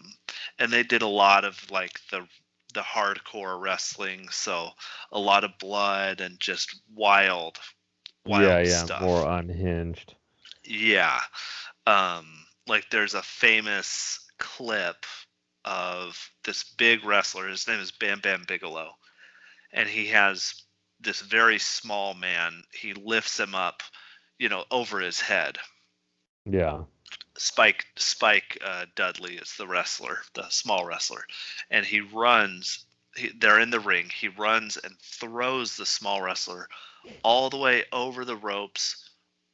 and they did a lot of like the hardcore wrestling, so a lot of blood and just Yeah, wild yeah, more stuff. unhinged. Yeah. Like there's a famous clip of this big wrestler. His name is Bam Bam Bigelow, and he has this very small man. He lifts him up, over his head. Yeah. Spike Dudley is the wrestler, the small wrestler, and he runs. They're in the ring. He runs and throws the small wrestler all the way over the ropes,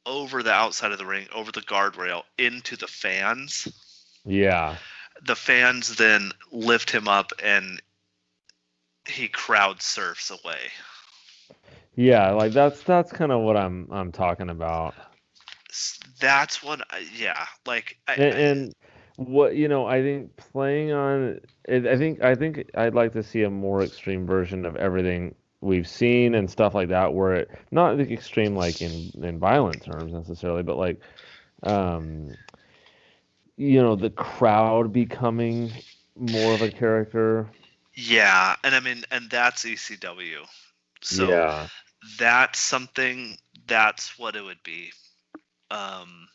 over the outside of the ring, over the guardrail, into the fans. Yeah. The fans then lift him up, and he crowd surfs away. Yeah, like that's kind of what I'm talking about. That's what, yeah. Like And what, I think playing on it, I think I'd like to see a more extreme version of everything we've seen and stuff like that, where it not the extreme like in violent terms necessarily, but like um the crowd becoming more of a character. yeah, and I mean, and that's ECW. So Yeah. that's something. That's what it would be.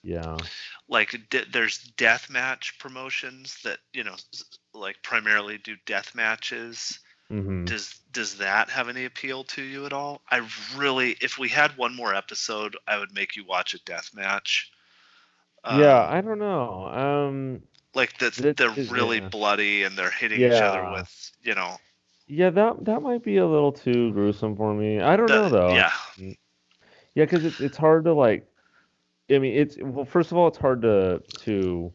Yeah. Like there's death match promotions that like primarily do death matches. Hmm. Does that have any appeal to you at all? I really, if we had one more episode, I would make you watch a death match. Yeah, Um, I don't know. like that they're really Yeah. bloody and they're hitting each other Yeah. with, Yeah, that might be a little too gruesome for me. I don't know though. yeah, Yeah, because it's hard to like. I mean, well, first of all, it's hard to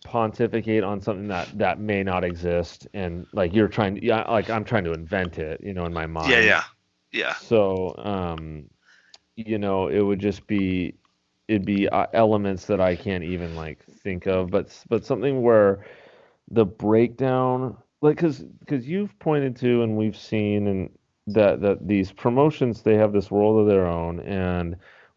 pontificate on something that may not exist, and like you're trying, yeah, like I'm trying to invent it, in my yeah, mind. yeah, yeah, So, it would just be it'd be elements that I can't even like think of, but something where the breakdown, like, because you've pointed to and we've seen and that these promotions, they have this world of their own, and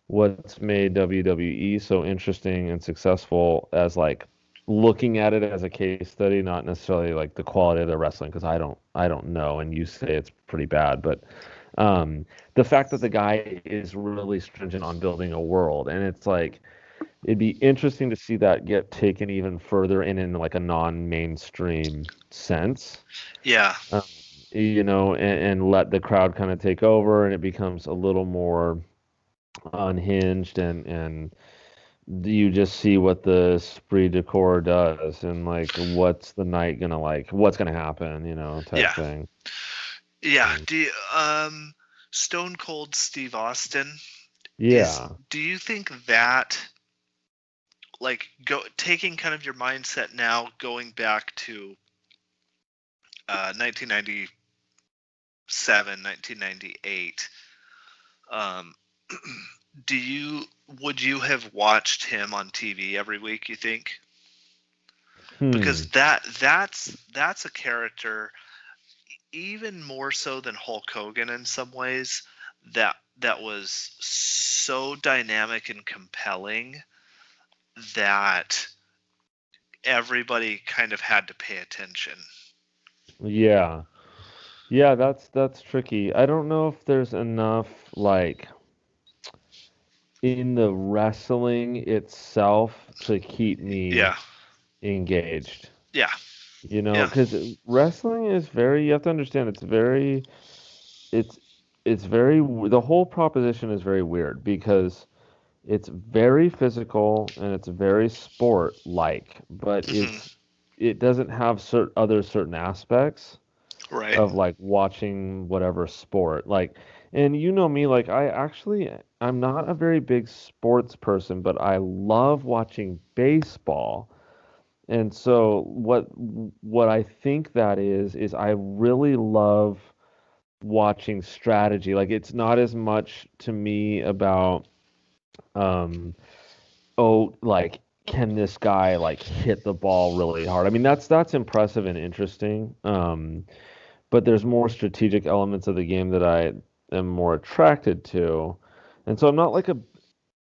what's made WWE so interesting and successful as like looking at it as a case study, not necessarily like the quality of the wrestling, because I don't know, and you say it's pretty bad, but the fact that the guy is really stringent on building a world, and it's like it'd be interesting to see that get taken even further in like a non-mainstream sense, yeah, um, and let the crowd kind of take over, and it becomes a little more unhinged, and you just see what the esprit de corps does, and like what's the night gonna like, what's gonna happen, type yeah, thing. yeah. Mm. Stone Cold Steve Austin Yeah. do you think that, like, taking kind of your mindset now, going back to 1997, 1998, um, do you would you have watched him on TV every week, you think? Hmm. Because that's a character even more so than Hulk Hogan in some ways, that was so dynamic and compelling that everybody kind of had to pay attention. Yeah. Yeah, that's tricky. I don't know if there's enough like in the wrestling itself to keep me Yeah, engaged. yeah, yeah. Because wrestling is very, you have to understand, it's it's very the whole proposition is very weird because it's very physical and it's very sport like, but Hmm. it doesn't have certain aspects Right. of like watching whatever sport. Like, and you know me, like I'm not a very big sports person, but I love watching baseball. And so what I think that is I really love watching strategy. Like it's not as much to me about um like can this guy like hit the ball really hard? I mean that's impressive and interesting. But there's more strategic elements of the game that I am more attracted to. And so I'm not like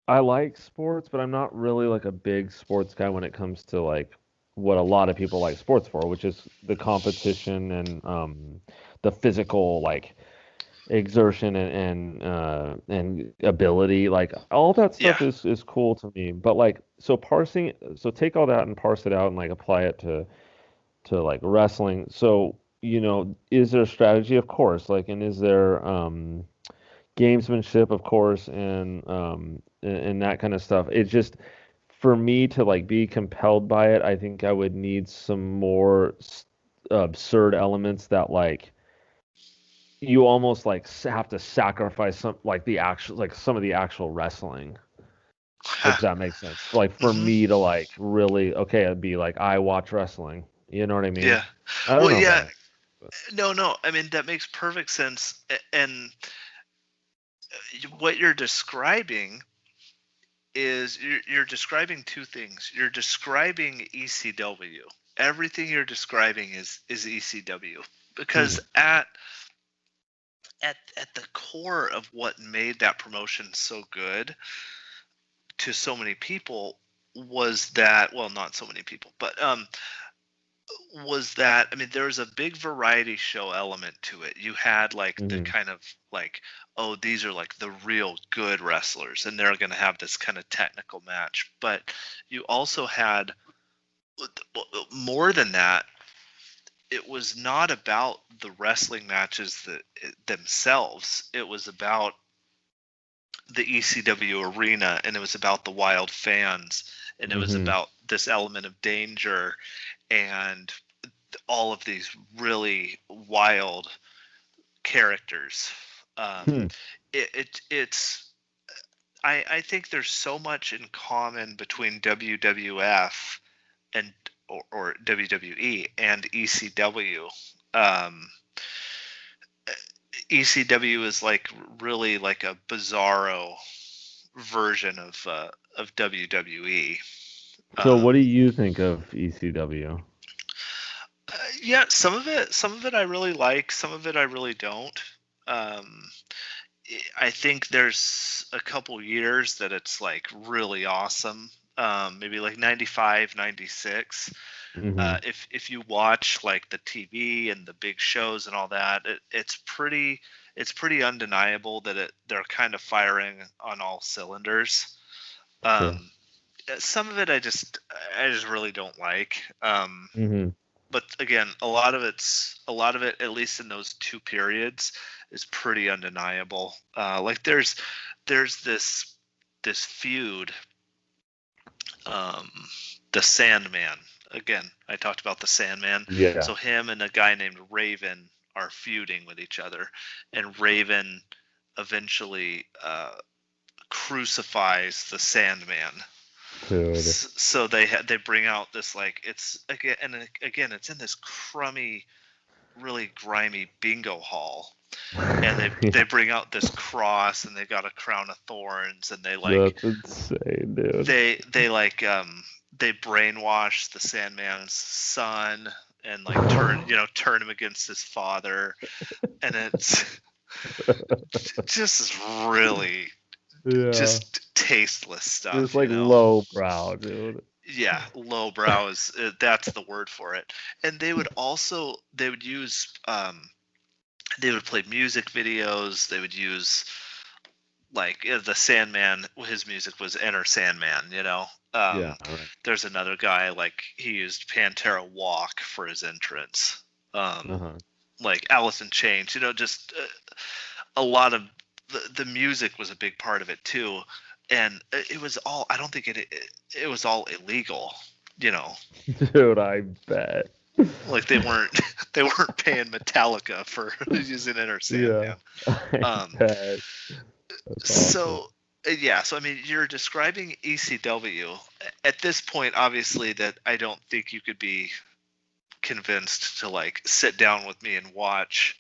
I like sports, but I'm not really like a big sports guy when it comes to like what a lot of people like sports for, which is the competition and the physical like exertion and ability. Like all that Yeah. stuff is cool to me. But like so take all that and parse it out and like apply it to like wrestling. So, is there strategy? Of course. Like, and is there gamesmanship? Of course, and that kind of stuff. It's just for me to like be compelled by it, I think I would need some more absurd elements that like you almost like have to sacrifice some like the actual like some of the actual wrestling, if that makes sense. Like for Hmm. me to like really okay, it'd be like I watch wrestling. You know what I mean? Yeah. I don't Well, know if that yeah. makes sense. No. I mean, that makes perfect sense. And what you're describing is you're describing two things. You're describing ECW. Everything you're describing is ECW because Hmm. at the core of what made that promotion so good to so many people was that, well, not so many people, but was that, I mean, there was a big variety show element to it. You had like the Hmm. kind of like, oh, these are like the real good wrestlers, and they're going to have this kind of technical match. But you also had more than that. It was not about the wrestling matches themselves. It was about the ECW arena, and it was about the wild fans, and it was Hmm. about this element of danger and all of these really wild characters. Um, Hmm. it's I think there's so much in common between WWF and or WWE and ECW. Um, ECW is like really like a bizarro version of WWE. So what do Um, you think of ECW? yeah, some of it I really like, some of it I really don't. Um, I think there's a couple years that it's like really awesome. Maybe like 95, 96. Hmm. If you watch like the TV and the big shows and all that, it's pretty undeniable that they're kind of firing on all cylinders. Sure. Um, some of it I just really don't like. Hmm. But again, a lot of it, at least in those two periods, is pretty undeniable. Like there's this feud, um, the Sandman. Again, I talked about the Sandman. Yeah. So him and a guy named Raven are feuding with each other, and Raven eventually crucifies the Sandman. Dude. So they bring out this like again it's in this crummy, really grimy bingo hall, and they bring out this cross, and they got a crown of thorns, and That's insane, dude. they like they brainwash the Sandman's son, and like turn him against his father, and it's just really Yeah. just tasteless It's stuff, like low brow, dude. Yeah, lowbrow is that's the word for it. And they would use they would play music videos. They would use like the Sandman. His music was Enter Sandman. Yeah, right. There's another guy like he used Pantera Walk for his entrance. Um, Uh-huh. like Alice in Chains. Just a lot of the music was a big part of it too, and it was all. I don't think it was all illegal. You know, Dude, I bet. like they weren't they weren't paying Metallica for using Enter Yeah, Sandman. I Um, bet. That's awesome. so yeah, so I mean, you're describing ECW at this point. Obviously, that I don't think you could be convinced to like sit down with me and watch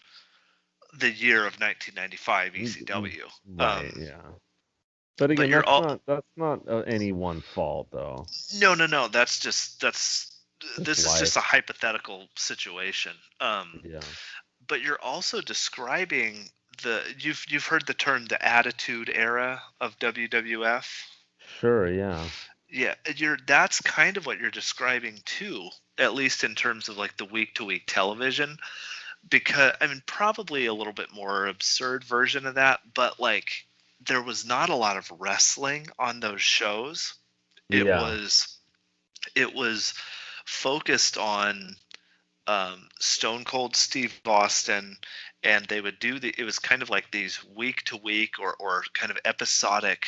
the year of 1995 ECW. Right, yeah. But But again, you're all that's not any one fault though. no. Just This is life. just a hypothetical situation. Yeah. But you're also describing you've heard the term the Attitude Era of WWF. Sure, yeah. Yeah, that's kind of what you're describing too, at least in terms of like the week to week television. Because I mean, probably a little bit more absurd version of that, but like there was not a lot of wrestling on those shows. It Yeah. was it was focused on Stone Cold Steve Austin, and they would it was kind of like these week to week or kind of episodic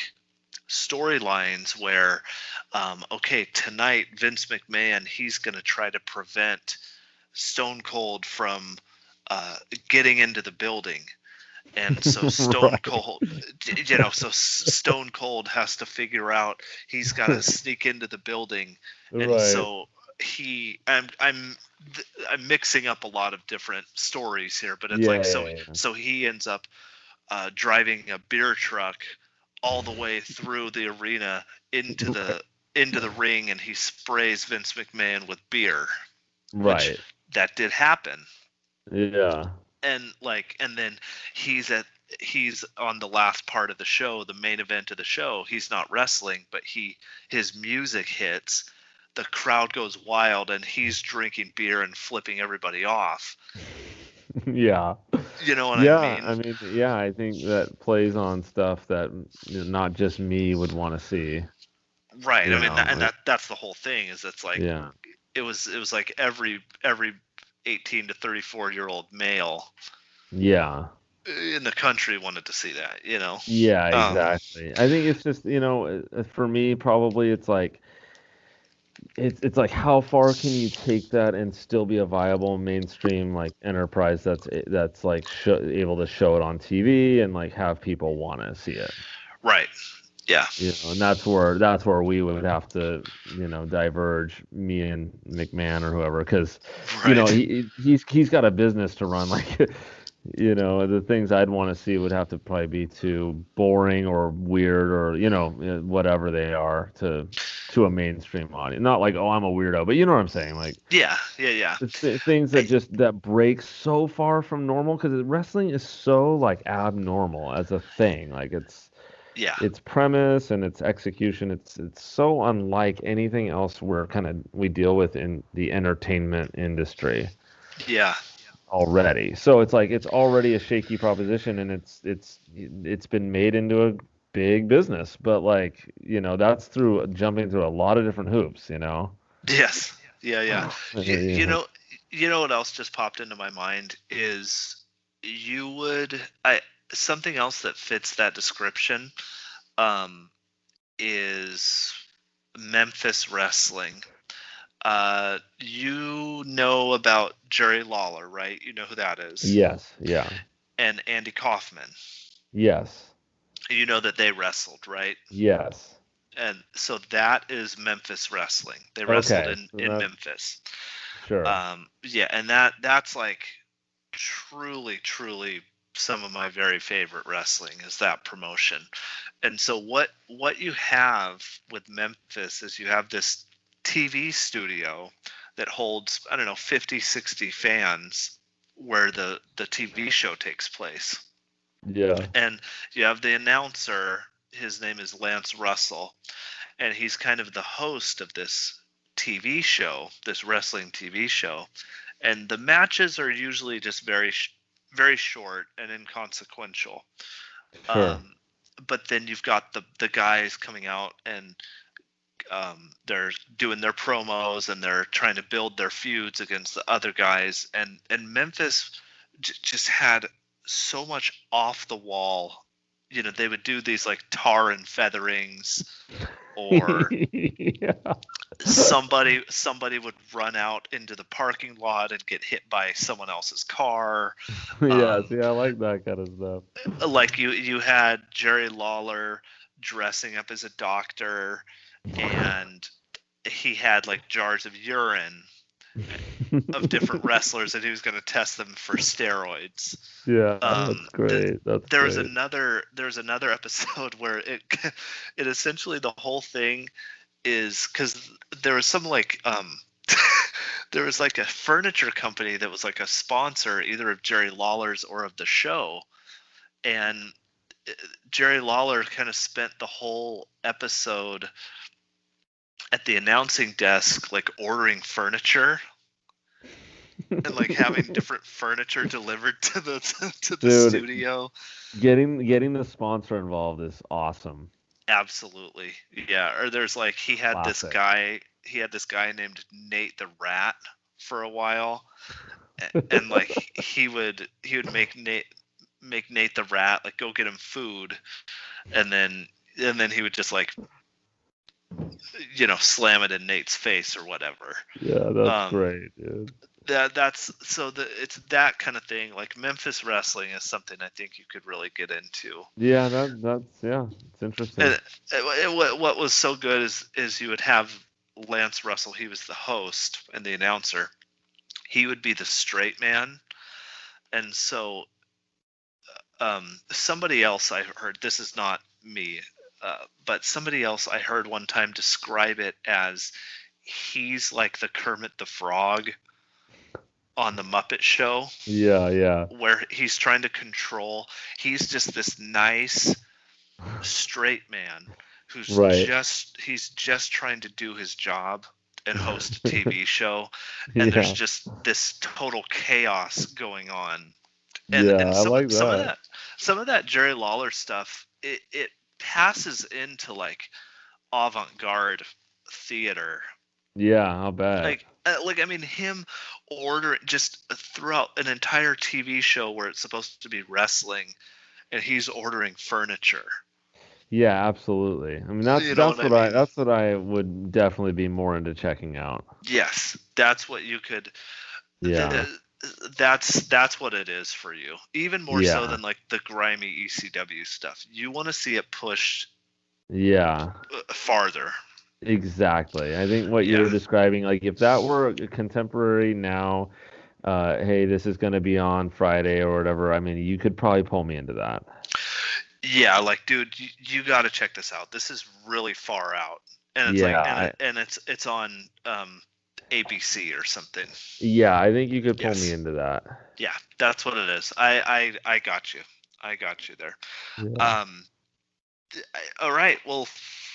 storylines where, okay, tonight Vince McMahon, he's going to try to prevent Stone Cold from getting into the building. And so Stone Right. Cold, so Stone Cold has to figure out he's got to sneak into the building, and Right. so I'm mixing up a lot of different stories here, but it's Yeah, like yeah, yeah. so he ends up driving a beer truck all the way through the arena into the ring, and he sprays Vince McMahon with beer, which Right. that did happen. Yeah. And then he's at he's on the last part of the show, the main event of the show. He's not wrestling, but his music hits, the crowd goes wild and he's drinking beer and flipping everybody off. Yeah. You know what Yeah, I mean? I mean, yeah, I think that plays on stuff that not just me would want to see. Right. You I mean, know, and like, that's the whole thing. Is it's like yeah, it was like every 18 to 34-year-old male yeah, in the country wanted to see that. You know. yeah, Um. exactly. I think it's just, for me, probably it's like how far can you take that and still be a viable mainstream like enterprise that's like able to show it on TV and like have people want to see it. Right. Yeah. And that's where we would have to, diverge, me and McMahon or whoever, because, Right. he's got a business to run. Like, the things I'd want to see would have to probably be too boring or weird or, whatever they are to a mainstream audience. Not like, oh, I'm a weirdo, but you know what I'm saying? Like, Yeah. Yeah. Yeah. things that break so far from normal, because wrestling is so like abnormal as a thing. Like, Yeah. its premise and its execution, it's so unlike anything else we deal with in the entertainment industry Yeah. already. So it's like it's already a shaky proposition, and it's been made into a big business, but like, that's through jumping through a lot of different hoops. Yes. Yeah. Yeah. You, you Yeah. know. You know what else just popped into my mind is I something else that fits that description um, is Memphis wrestling. You know about Jerry Lawler, right? You know who that is. Yes. Yeah. And Andy Kaufman. Yes. You know that they wrestled, right? Yes. And so that is Memphis wrestling. They wrestled Okay. in So that, Memphis. sure. Yeah, and that's like truly some of my very favorite wrestling is that promotion. And so what you have with Memphis is you have this TV studio that holds, I don't know, 50, 60 fans where the TV show takes place. Yeah. And you have the announcer, his name is Lance Russell, and he's kind of the host of this TV show, this wrestling TV show. And the matches are usually just very short and inconsequential. Sure. But then you've got the guys coming out and they're doing their promos and they're trying to build their feuds against the other guys. And Memphis just had so much off the wall. They would do these like tar and featherings, or Yeah. somebody would run out into the parking lot and get hit by someone else's car. Yeah, see, I like that kind of stuff. Like you had Jerry Lawler dressing up as a doctor, and he had like jars of urine of different wrestlers, and he was going to test them for steroids. Yeah, that's great. That's there was great. another episode where it essentially, the whole thing is because there was some like there was like a furniture company that was like a sponsor either of Jerry Lawler's or of the show, and Jerry Lawler kind of spent the whole episode at the announcing desk like ordering furniture and like having different furniture delivered to the Dude, studio. Getting the sponsor involved is awesome. Absolutely. Yeah. Or there's like he had this Classic. guy named Nate the Rat for a while. And like he would make Nate the Rat like go get him food, and then he would just like slam it in Nate's face or whatever. Yeah, that's great, dude. It's that kind of thing. Like Memphis wrestling is something I think you could really get into. Yeah, it's interesting. And what was so good is you would have Lance Russell. He was the host and the announcer. He would be the straight man, and so somebody else I heard, this is not me, but somebody else I heard one time describe it as he's like the Kermit the Frog on the Muppet Show. Yeah. Where he's trying to control. He's just this nice straight man who's right. he's just trying to do his job, and host a TV show, and there's Yeah. just this total chaos going on. Yeah, And I like some of that. that Jerry Lawler stuff, it passes into like avant-garde theater. Yeah, I'll bet. Like I mean, him ordering just throughout an entire TV show where it's supposed to be wrestling, and he's ordering furniture. Yeah, absolutely. I mean, that's You know what I mean? that's what I would definitely be more into checking out. Yes, that's what you could. Yeah. th- that's what it is for you. Even more so Yeah. than like the grimy ECW stuff. You want to see it pushed Yeah. farther. Exactly. I think what Yeah. you're describing, like if that were a contemporary now, hey, this is going to be on Friday or whatever, I mean, you could probably pull me into that. Yeah, like dude, you got to check this out. This is really far out. And it's like Yeah, and it's on ABC or something. yeah, I think you could pull me Yes. into that. Yeah, that's what it is. I got you. I got you there. Yeah. All right. Well,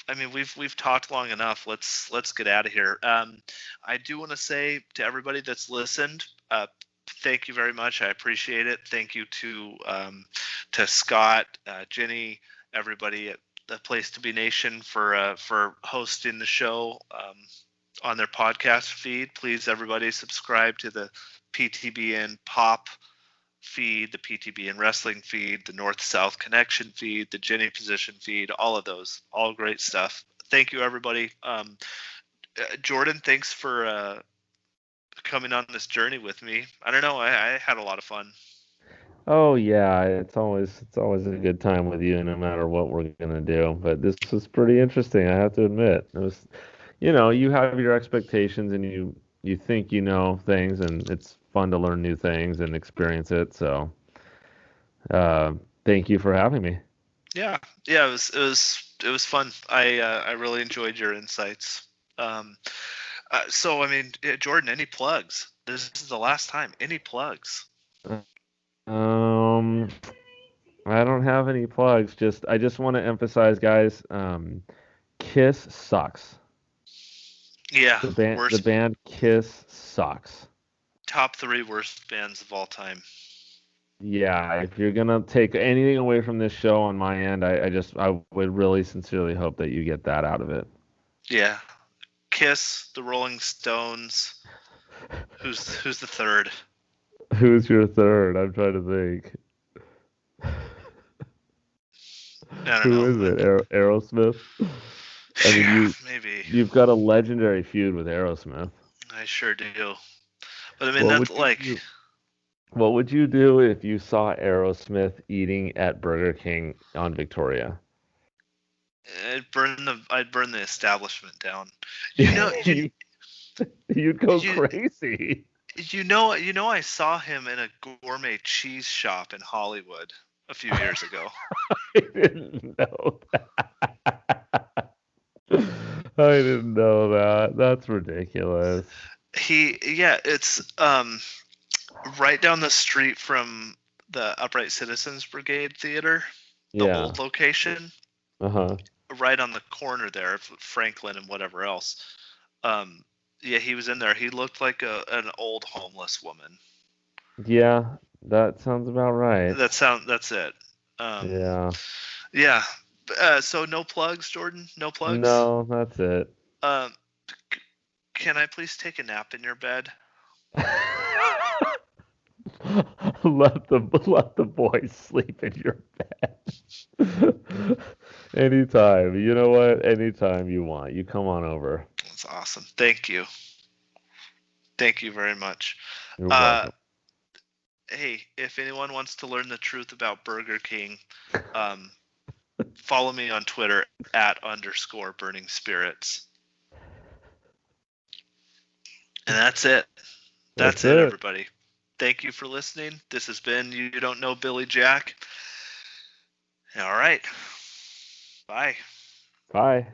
I mean, we've talked long enough. Let's get out of here. I do want to say to everybody that's listened, thank you very much. I appreciate it. Thank you to Scott, Jenny, everybody at the Place to Be Nation for hosting the show on their podcast feed. Please, everybody, subscribe to the PTB and Pop feed, the PTB and Wrestling feed, the North South Connection feed, the Jenny Position feed, all of those, all great stuff. Thank you, everybody. Jordan, thanks for coming on this journey with me. I don't know, I had a lot of fun. Oh yeah, it's always a good time with you no matter what we're gonna do. But this was pretty interesting, I have to admit. It was, you have your expectations and you think you know things and it's fun to learn new things and experience it. So, uh, thank you for having me. Yeah, it was fun. I really enjoyed your insights. Um, so I mean, Jordan, any plugs? This is the last time. Any plugs? Um, I don't have any plugs. I just want to emphasize, guys, Kiss sucks. Yeah, The worst band Kiss sucks. top three worst bands of all time. Yeah, if you're gonna take anything away from this show on my end, I would really sincerely hope that you get that out of it. Yeah, Kiss, the Rolling Stones. Who's the third? Who's your third? I'm trying to think. I don't Who know. is it? Aerosmith? I mean, Yeah, maybe. you've got a legendary feud with Aerosmith. I sure do. But I mean, What that's would you like do? What would you do if you saw Aerosmith eating at Burger King on Victoria? I'd burn the establishment down. You know, You'd go you crazy. I saw him in a gourmet cheese shop in Hollywood a few years ago. I didn't know that. I didn't know that. That's ridiculous. It's right down the street from the Upright Citizens Brigade Theater, the Yeah. old location, Uh-huh. right on the corner there of Franklin and whatever else. Yeah, he was in there. He looked like an old homeless woman. Yeah, that sounds about right. That's it. Um, Yeah. yeah. So no plugs, Jordan. No plugs. No, that's it. Um, can I please take a nap in your bed? Let the boys sleep in your bed. Anytime. You know what? Anytime you want. You come on over. That's awesome. Thank you. Thank you very much. You're Uh, welcome. hey, if anyone wants to learn the truth about Burger King, follow me on Twitter @_burning spirits. And that's it. That's it, everybody. Thank you for listening. This has been You Don't Know Billy Jack. All right. Bye. Bye.